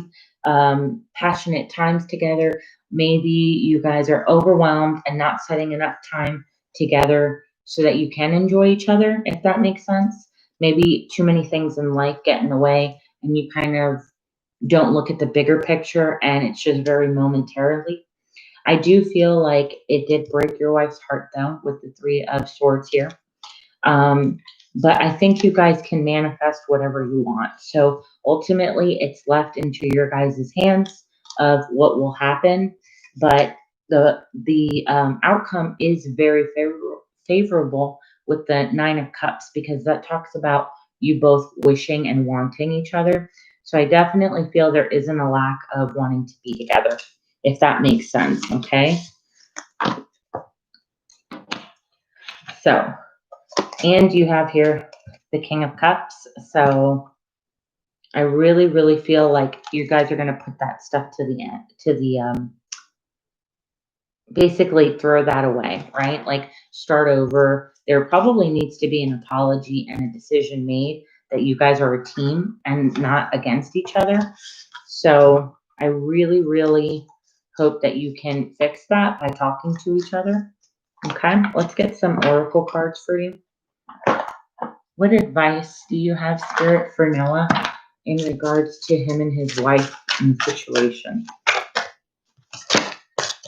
passionate times together. Maybe you guys are overwhelmed and not setting enough time together so that you can enjoy each other, if that makes sense. Maybe too many things in life get in the way and you kind of don't look at the bigger picture, and it's just very momentarily. I do feel like it did break your wife's heart though with the 3 of Swords here. But I think you guys can manifest whatever you want. So ultimately it's left into your guys' hands of what will happen. But the outcome is very favorable with the 9 of Cups, because that talks about you both wishing and wanting each other. So I definitely feel there isn't a lack of wanting to be together, if that makes sense, okay? So, and you have here the King of Cups. So I really, really feel like you guys are going to put that stuff to the end, basically throw that away, right? Like start over. There probably needs to be an apology and a decision made that you guys are a team and not against each other. So I really, really hope that you can fix that by talking to each other. Okay, let's get some oracle cards for you. What advice do you have, Spirit, for Noah in regards to him and his wife in the situation.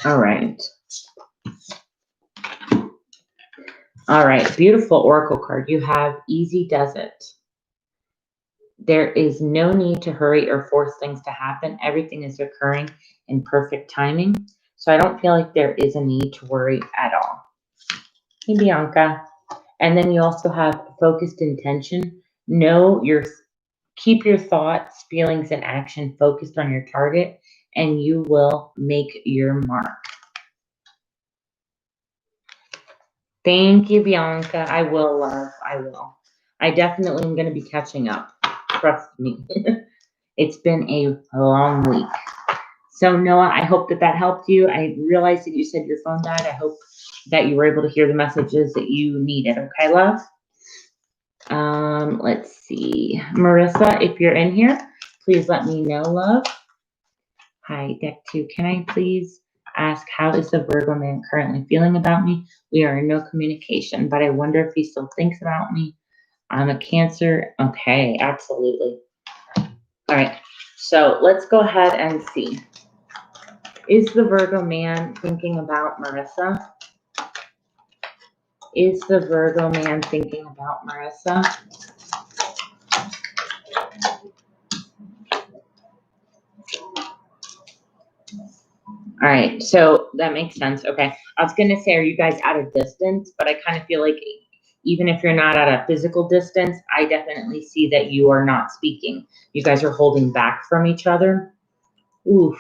All right. All right. Beautiful oracle card. You have easy does it. There is no need to hurry or force things to happen. Everything is occurring in perfect timing. So I don't feel like there is a need to worry at all. Hey, Bianca. And then you also have focused intention. Keep your thoughts, feelings, and action focused on your target, and you will make your mark. Thank you, Bianca. I will, love. I will. I definitely am going to be catching up. Trust me. It's been a long week. So, Noah, I hope that helped you. I realized that you said your phone died. I hope that you were able to hear the messages that you needed. Okay, love? Let's see. Marissa, if you're in here, please let me know, love. Hi, deck 2. Can I please ask, how is the Virgo man currently feeling about me? We are in no communication, but I wonder if he still thinks about me. I'm a Cancer. Okay, absolutely. All right, so let's go ahead and see. Is the Virgo man thinking about Marissa? Is the Virgo man thinking about Marissa? All right, so that makes sense. Okay, I was going to say, are you guys at a distance? But I kind of feel like even if you're not at a physical distance, I definitely see that you are not speaking. You guys are holding back from each other. Oof.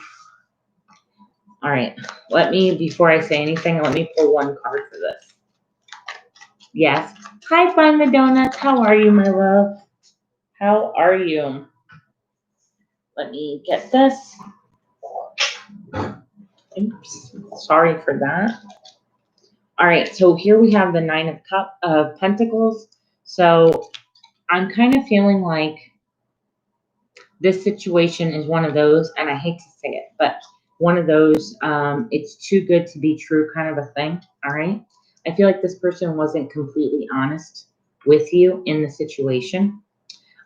All right, before I say anything, let me pull one card for this. Yes. Hi, Find the Donuts. How are you, my love? How are you? Let me get this. Oops, sorry for that. All right, so here we have the Nine of Pentacles. So I'm kind of feeling like this situation is one of those, and I hate to say it, but one of those, it's too good to be true kind of a thing, all right? I feel like this person wasn't completely honest with you in the situation.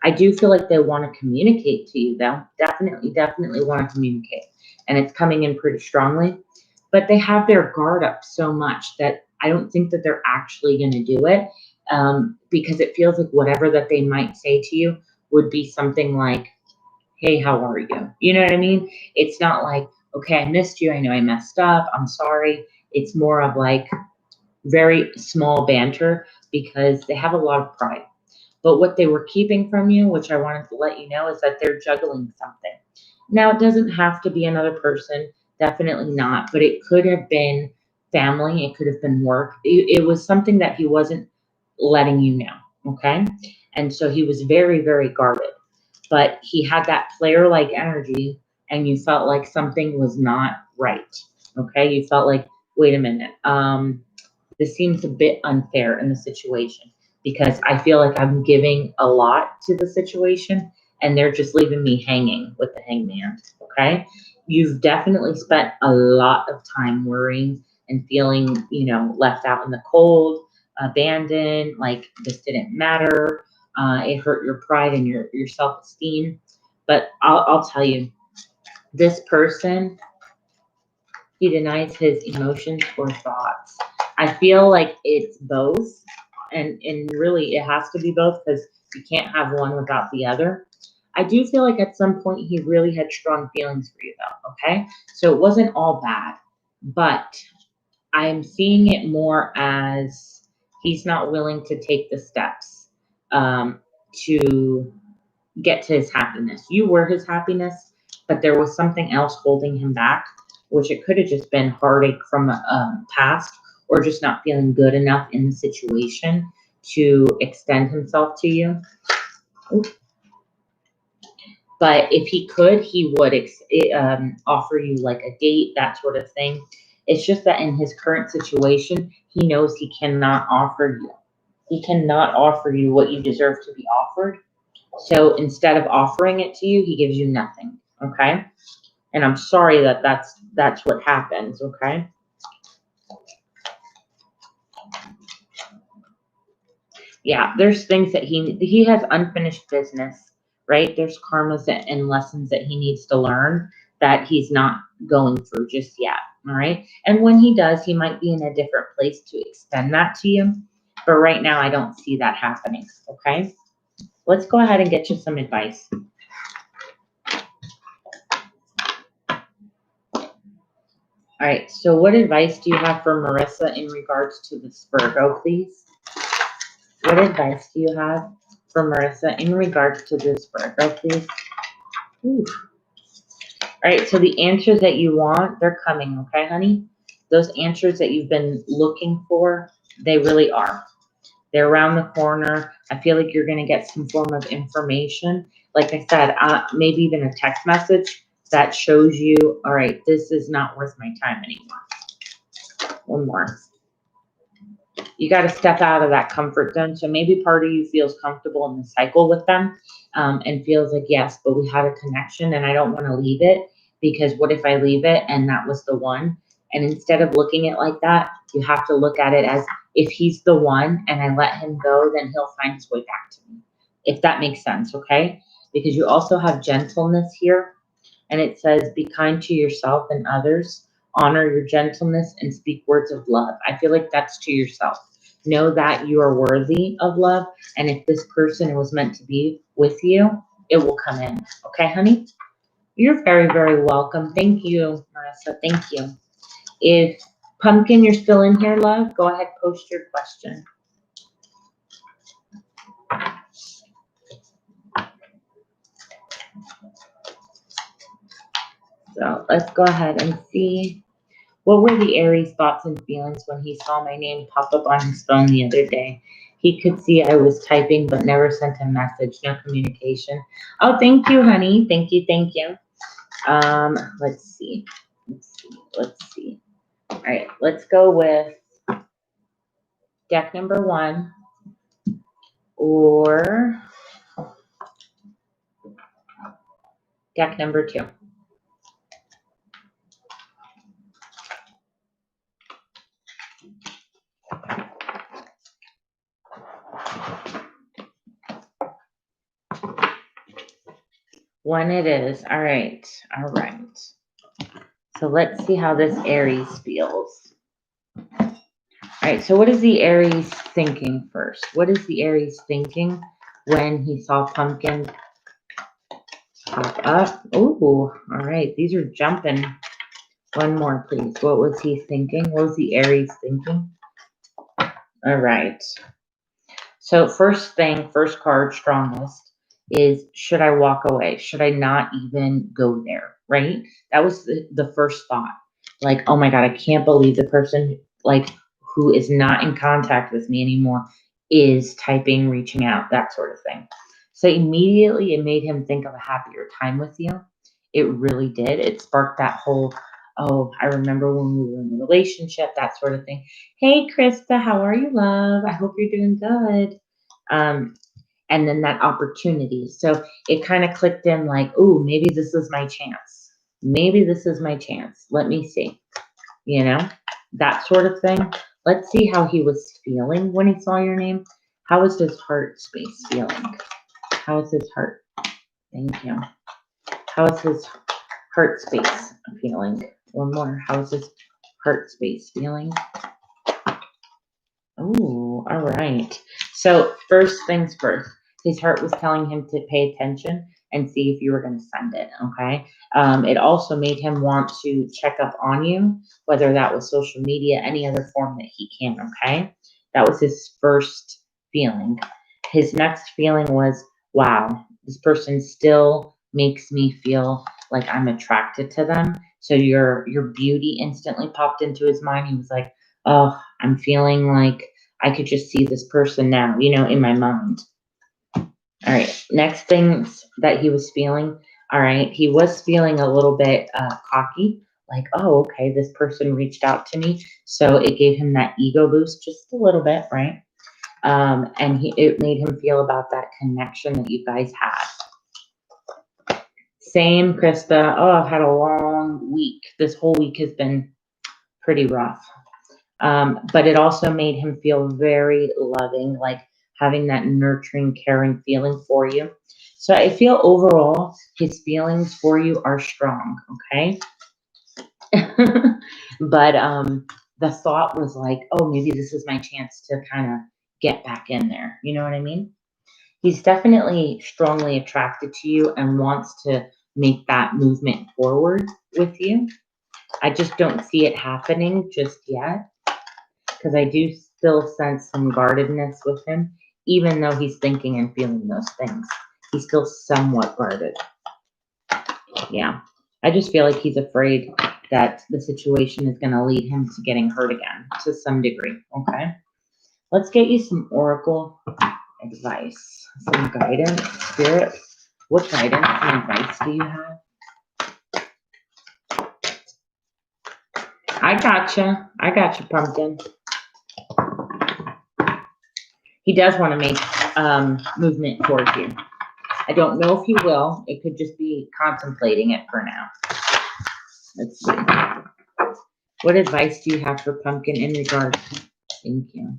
I do feel like they want to communicate to you, though. Definitely want to communicate. And it's coming in pretty strongly. But they have their guard up so much that I don't think that they're actually going to do it, because it feels like whatever that they might say to you would be something like, hey, how are you? You know what I mean? It's not like, okay, I missed you. I know I messed up. I'm sorry. It's more of like very small banter because they have a lot of pride. But what they were keeping from you, which I wanted to let you know, is that they're juggling something. Now, it doesn't have to be another person, definitely not, but it could have been family, it could have been work. It was something that he wasn't letting you know, okay? And so he was very, very guarded. But he had that player-like energy, and you felt like something was not right, okay? You felt like, wait a minute, this seems a bit unfair in the situation, because I feel like I'm giving a lot to the situation and they're just leaving me hanging with the hangman, okay? You've definitely spent a lot of time worrying and feeling, left out in the cold, abandoned, like this didn't matter. It hurt your pride and your self-esteem. But I'll tell you, this person, he denies his emotions or thoughts. I feel like it's both, and really it has to be both, because you can't have one without the other. I do feel like at some point he really had strong feelings for you, though, okay? So it wasn't all bad, but I'm seeing it more as he's not willing to take the steps to get to his happiness. You were his happiness, but there was something else holding him back, which it could have just been heartache from a past, or just not feeling good enough in the situation to extend himself to you. But if he could, he would offer you like a date, that sort of thing. It's just that in his current situation, he knows he cannot offer you. He cannot offer you what you deserve to be offered. So instead of offering it to you, he gives you nothing, okay? And I'm sorry that that's what happens, okay? Yeah, there's things that he has unfinished business right? There's karmas and lessons that he needs to learn that he's not going through just yet, all right? And when he does, he might be in a different place to extend that to you. But right now, I don't see that happening, okay? Let's go ahead and get you some advice. All right, so what advice do you have for Marissa in regards to this Virgo, please? What advice do you have for Marissa in regards to this Virgo, please? Ooh. All right, so the answers that you want, they're coming, okay, honey? Those answers that you've been looking for, they really are. They're around the corner. I feel like you're going to get some form of information. Like I said, maybe even a text message that shows you, all right, this is not worth my time anymore. One more. You got to step out of that comfort zone. So maybe part of you feels comfortable in the cycle with them and feels like, yes, but we had a connection and I don't want to leave it, because what if I leave it and that was the one? And instead of looking at it like that, you have to look at it as, if he's the one and I let him go, then he'll find his way back to me. If that makes sense, okay? Because you also have gentleness here. And it says, be kind to yourself and others. Honor your gentleness and speak words of love. I feel like that's to yourself. Know that you are worthy of love. And if this person was meant to be with you, it will come in. Okay, honey? You're very, very welcome. Thank you, Marissa. Thank you. If Pumpkin, you're still in here, love, go ahead, post your question. So let's go ahead and see. What were the Aries thoughts and feelings when he saw my name pop up on his phone the other day? He could see I was typing but never sent a message. No communication. Oh, thank you, honey. Thank you. Thank you. Let's see. Let's see. All right, let's go with deck number 1 or deck number 2. One it is. All right. All right. So let's see how this Aries feels. All right. So what is the Aries thinking first? What is the Aries thinking when he saw Pumpkin pop up? Oh, all right. These are jumping. One more, please. What was he thinking? What was the Aries thinking? All right. So first thing, first card, strongest, is should I walk away? Should I not even go there, right? That was the first thought. Like, oh my God, I can't believe the person like who is not in contact with me anymore is typing, reaching out, that sort of thing. So immediately it made him think of a happier time with you. It really did. It sparked that whole, oh, I remember when we were in a relationship, that sort of thing. Hey, Krista, how are you, love? I hope you're doing good. And then that opportunity. So it kind of clicked in like, oh, maybe this is my chance. Maybe this is my chance. Let me see. You know, that sort of thing. Let's see how he was feeling when he saw your name. How was his heart space feeling? How is his heart? Thank you. How is his heart space feeling? One more. How is his heart space feeling? Oh, all right. So first things first, his heart was telling him to pay attention and see if you were going to send it, okay? It also made him want to check up on you, whether that was social media, any other form that he can, okay? That was his first feeling. His next feeling was, wow, this person still makes me feel like I'm attracted to them. So your beauty instantly popped into his mind. He was like, oh, I'm feeling like I could just see this person now, you know, in my mind. All right. Next things that he was feeling. All right. He was feeling a little bit cocky, like, oh, okay, this person reached out to me. So it gave him that ego boost just a little bit, right? And it made him feel about that connection that you guys had. Same, Krista. Oh, I've had a long week. This whole week has been pretty rough. But it also made him feel very loving, like having that nurturing, caring feeling for you. So I feel overall his feelings for you are strong, okay? But the thought was like, oh, maybe this is my chance to kind of get back in there. You know what I mean? He's definitely strongly attracted to you and wants to make that movement forward with you. I just don't see it happening just yet because I do still sense some guardedness with him, even though he's thinking and feeling those things. He's still somewhat guarded. Yeah. I just feel like he's afraid that the situation is going to lead him to getting hurt again to some degree. Okay. Let's get you some oracle advice, some guidance, spirit. What guidance and advice do you have? I gotcha. I gotcha, pumpkin. He does want to make movement towards you. I don't know if he will. It could just be contemplating it for now. Let's see. What advice do you have for pumpkin in regards? Thank you.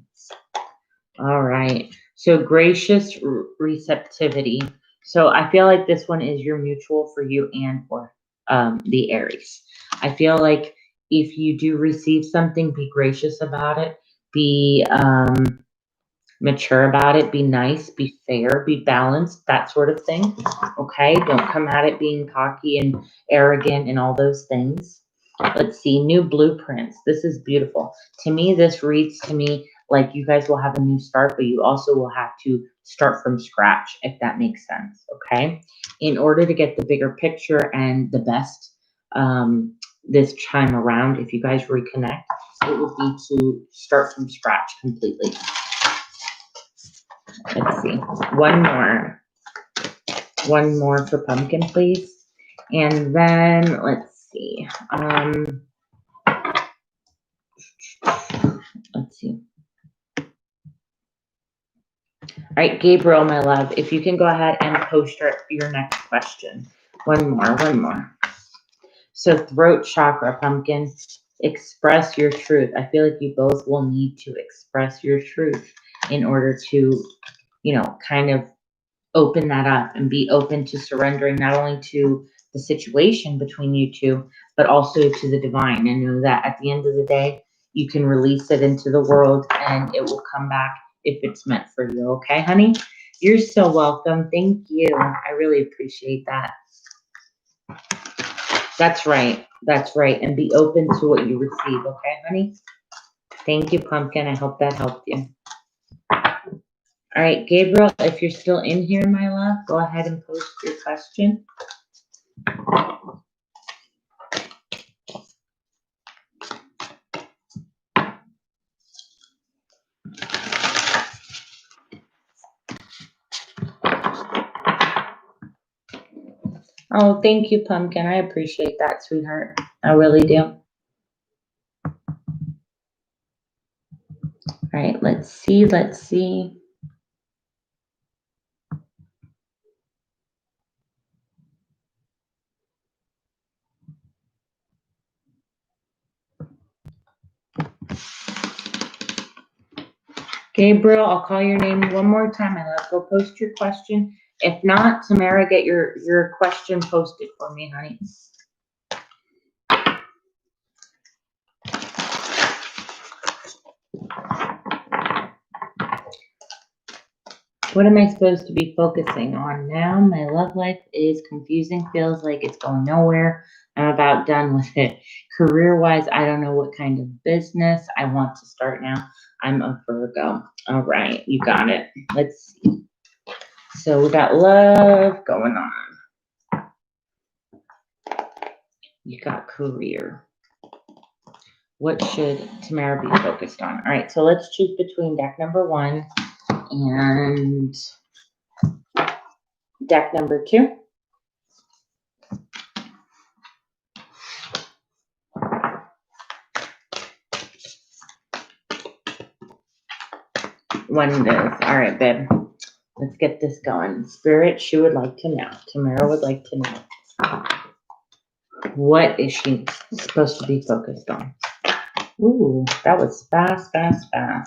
All right. So gracious receptivity. So I feel like this one is your mutual for you and for the Aries. I feel like if you do receive something, be gracious about it. Be mature about it. Be nice. Be fair. Be balanced. That sort of thing. Okay. Don't come at it being cocky and arrogant and all those things. Let's see. New blueprints. This is beautiful. To me, this reads to me like you guys will have a new start, but you also will have to start from scratch, if that makes sense. Okay. In order to get the bigger picture and the best this time around, if you guys reconnect, it would be to start from scratch completely. Let's see. One more for pumpkin, please. And then let's see. Let's see. All right, Gabriel, my love, if you can go ahead and post your next question. One more. So throat chakra, pumpkin, express your truth. I feel like you both will need to express your truth in order to, kind of open that up and be open to surrendering not only to the situation between you two, but also to the divine, and know that at the end of the day, you can release it into the world and it will come back if it's meant for you. Okay, honey? You're so welcome. Thank you. I really appreciate that. That's right. That's right. And be open to what you receive. Okay, honey? Thank you, pumpkin. I hope that helped you. All right, Gabriel, if you're still in here, my love, go ahead and post your question. Oh, thank you, pumpkin. I appreciate that, sweetheart. I really do. All right, let's see. Gabriel, I'll call your name one more time, my love. Go post your question. If not, Tamara, get your question posted for me, honey. What am I supposed to be focusing on now? My love life is confusing. Feels like it's going nowhere. I'm about done with it. Career-wise, I don't know what kind of business I want to start now. I'm a Virgo. All right, you got it. Let's see. So we got love going on. You got career. What should Tamara be focused on? All right, so let's choose between deck number 1 and deck number 2. One of those. All right, babe. Let's get this going. Spirit, she would like to know. Tamara would like to know. What is she supposed to be focused on? Ooh, that was fast. All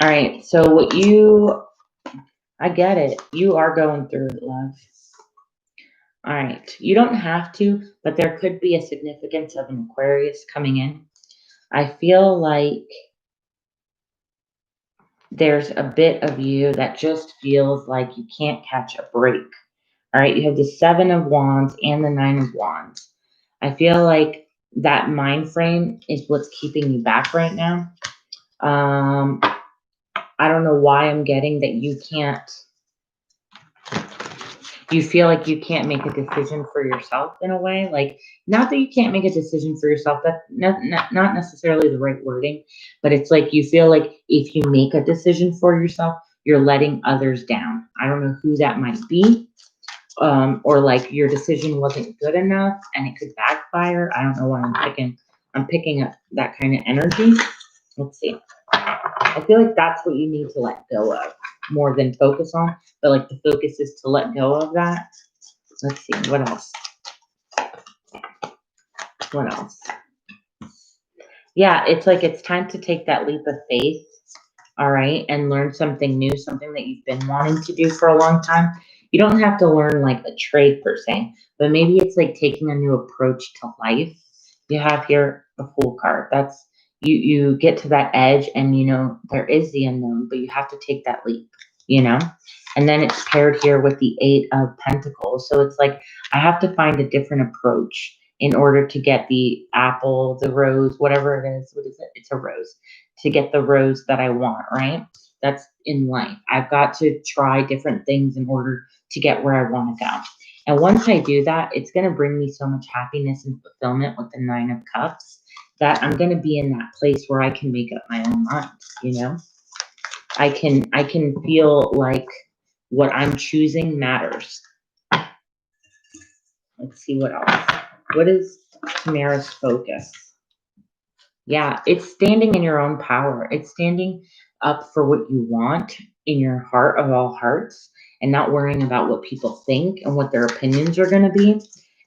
right, so what you I get it. You are going through it, love. All right. You don't have to, but there could be a significance of an Aquarius coming in. I feel like there's a bit of you that just feels like you can't catch a break. All right. You have the 7 of Wands and the 9 of Wands. I feel like that mind frame is what's keeping you back right now. I don't know why I'm getting that you can't. You feel like you can't make a decision for yourself in a way. Like, not that you can't make a decision for yourself. That's not necessarily the right wording, but it's like you feel like if you make a decision for yourself, you're letting others down. I don't know who that might be. Or like your decision wasn't good enough and it could backfire. I don't know why I'm picking up that kind of energy. Let's see. I feel like that's what you need to let go of more than focus on, but like the focus is to let go of that. Let's see, what else? What else? Yeah, it's like it's time to take that leap of faith, all right, and learn something new, something that you've been wanting to do for a long time. You don't have to learn like a trade per se, but maybe it's like taking a new approach to life. You have here the Fool card. That's you get to that edge and you know there is the unknown, but you have to take that leap, you know? And then it's paired here with the 8 of Pentacles. So it's like I have to find a different approach in order to get the apple, the rose, whatever it is. What is it? It's a rose. To get the rose that I want, right? That's in life. I've got to try different things in order to get where I want to go. And once I do that, it's going to bring me so much happiness and fulfillment with the 9 of Cups that I'm going to be in that place where I can make up my own mind, you know? I can feel like what I'm choosing matters. Let's see what else. What is Tamara's focus? Yeah, it's standing in your own power. It's standing up for what you want in your heart of all hearts and not worrying about what people think and what their opinions are going to be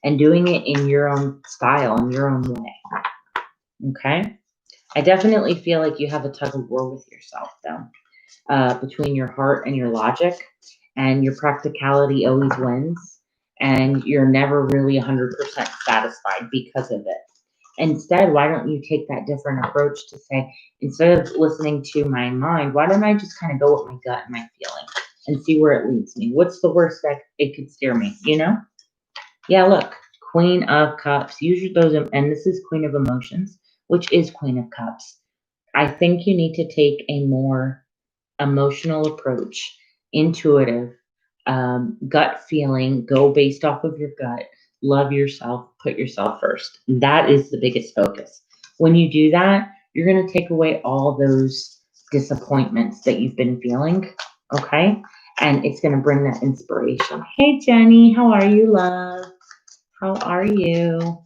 and doing it in your own style, in your own way. Okay? I definitely feel like you have a tug of war with yourself, though, between your heart and your logic, and your practicality always wins, and you're never really 100% satisfied because of it. Instead, why don't you take that different approach to say, instead of listening to my mind, why don't I just kind of go with my gut and my feeling and see where it leads me? What's the worst that it could steer me, you know? Yeah, look, Queen of Cups. Usually those, and this is Queen of Emotions, which is Queen of Cups. I think you need to take a more emotional approach, intuitive, gut feeling, go based off of your gut, love yourself, put yourself first. That is the biggest focus. When you do that, you're going to take away all those disappointments that you've been feeling, okay? And it's going to bring that inspiration. Hey, Jenny, how are you, love? How are you? All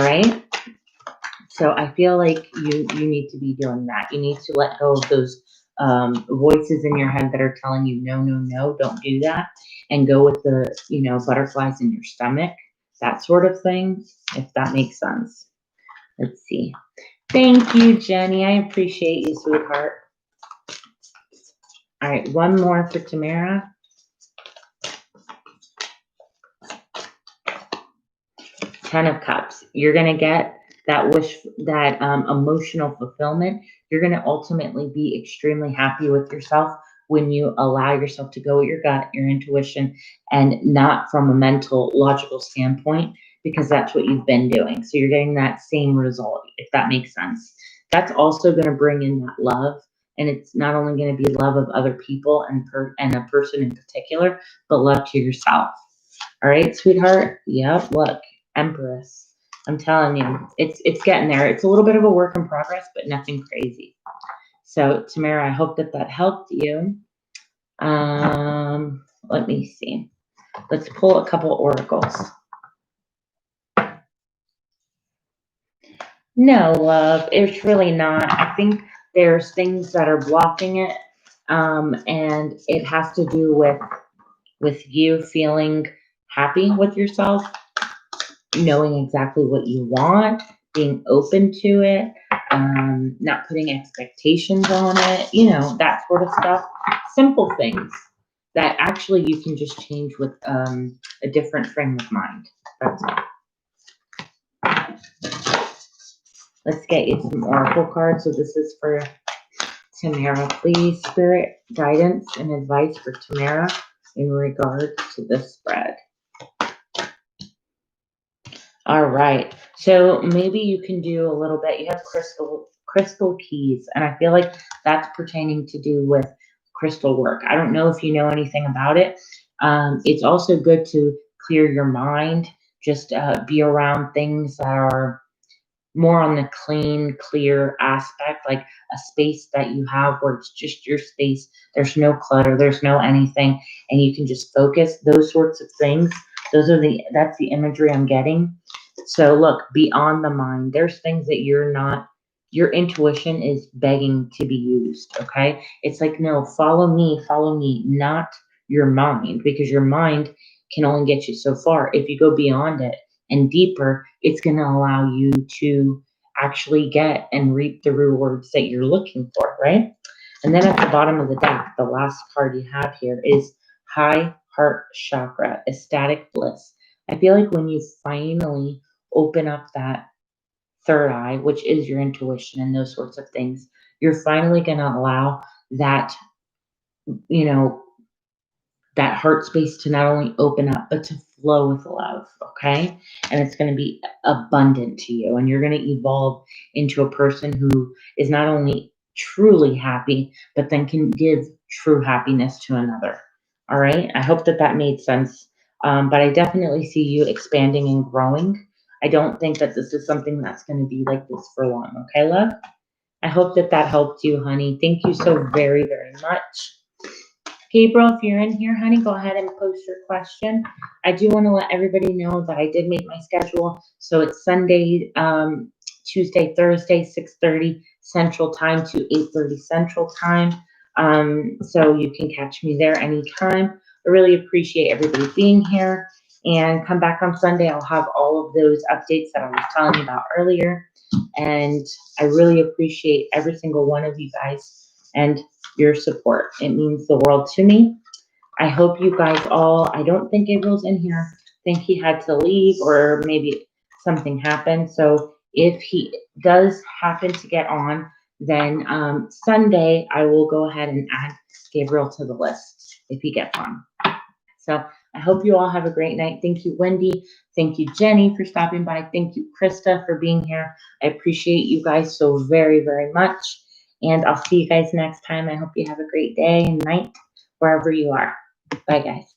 right. So I feel like you need to be doing that. You need to let go of those voices in your head that are telling you, no, no, no, don't do that. And go with the, you know, butterflies in your stomach, that sort of thing, if that makes sense. Let's see. Thank you, Jenny. I appreciate you, sweetheart. All right, one more for Tamara. 10 of Cups. You're going to get that wish, that emotional fulfillment. You're going to ultimately be extremely happy with yourself when you allow yourself to go with your gut, your intuition, and not from a mental, logical standpoint, because that's what you've been doing. So you're getting that same result, if that makes sense. That's also going to bring in that love. And it's not only going to be love of other people and a person in particular, but love to yourself. All right, sweetheart? Yep, look. Empress. I'm telling you, it's getting there. It's a little bit of a work in progress, but nothing crazy. So, Tamara, I hope that helped you. Let me see. Let's pull a couple oracles. No, love, it's really not. I think there's things that are blocking it, and it has to do with you feeling happy with yourself, knowing exactly what you want, being open to it. not putting expectations on it, you know, that sort of stuff. Simple things that actually you can just change with a different frame of mind. That's all. Let's get you some oracle cards. So this is for Tamara. Please, Spirit, guidance and advice for Tamara in regard to this spread. All right. So maybe you can do a little bit. You have crystal keys, and I feel like that's pertaining to do with crystal work. I don't know if you know anything about it. It's also good to clear your mind, just be around things that are more on the clean, clear aspect, like a space that you have where it's just your space. There's no clutter, there's no anything, and you can just focus. Those sorts of things. That's the imagery I'm getting. So look, beyond the mind, there's things that your intuition is begging to be used. Okay. It's like, no, follow me, not your mind, because your mind can only get you so far. If you go beyond it and deeper, it's going to allow you to actually get and reap the rewards that you're looking for, right? And then at the bottom of the deck, the last card you have here is High Heart Chakra, Ecstatic Bliss. I feel like when you finally open up that third eye, which is your intuition and those sorts of things, you're finally going to allow that, you know, that heart space to not only open up, but to flow with love, okay? And it's going to be abundant to you. And you're going to evolve into a person who is not only truly happy, but then can give true happiness to another. All right? I hope that that made sense. But I definitely see you expanding and growing. I don't think that this is something that's going to be like this for long. Okay, love? I hope that that helped you, honey. Thank you so very, very much. Gabriel, if you're in here, honey, go ahead and post your question. I do want to let everybody know that I did make my schedule. So it's Sunday, Tuesday, Thursday, 6:30 Central Time to 8:30 Central Time. So you can catch me there anytime. I really appreciate everybody being here. And come back on Sunday. I'll have all of those updates that I was telling you about earlier. And I really appreciate every single one of you guys and your support. It means the world to me. I hope you guys all, I don't think Gabriel's in here. I think he had to leave or maybe something happened. So if he does happen to get on, then Sunday I will go ahead and add Gabriel to the list if he gets on. So I hope you all have a great night. Thank you, Wendy. Thank you, Jenny, for stopping by. Thank you, Krista, for being here. I appreciate you guys so very, very much. And I'll see you guys next time. I hope you have a great day and night wherever you are. Bye, guys.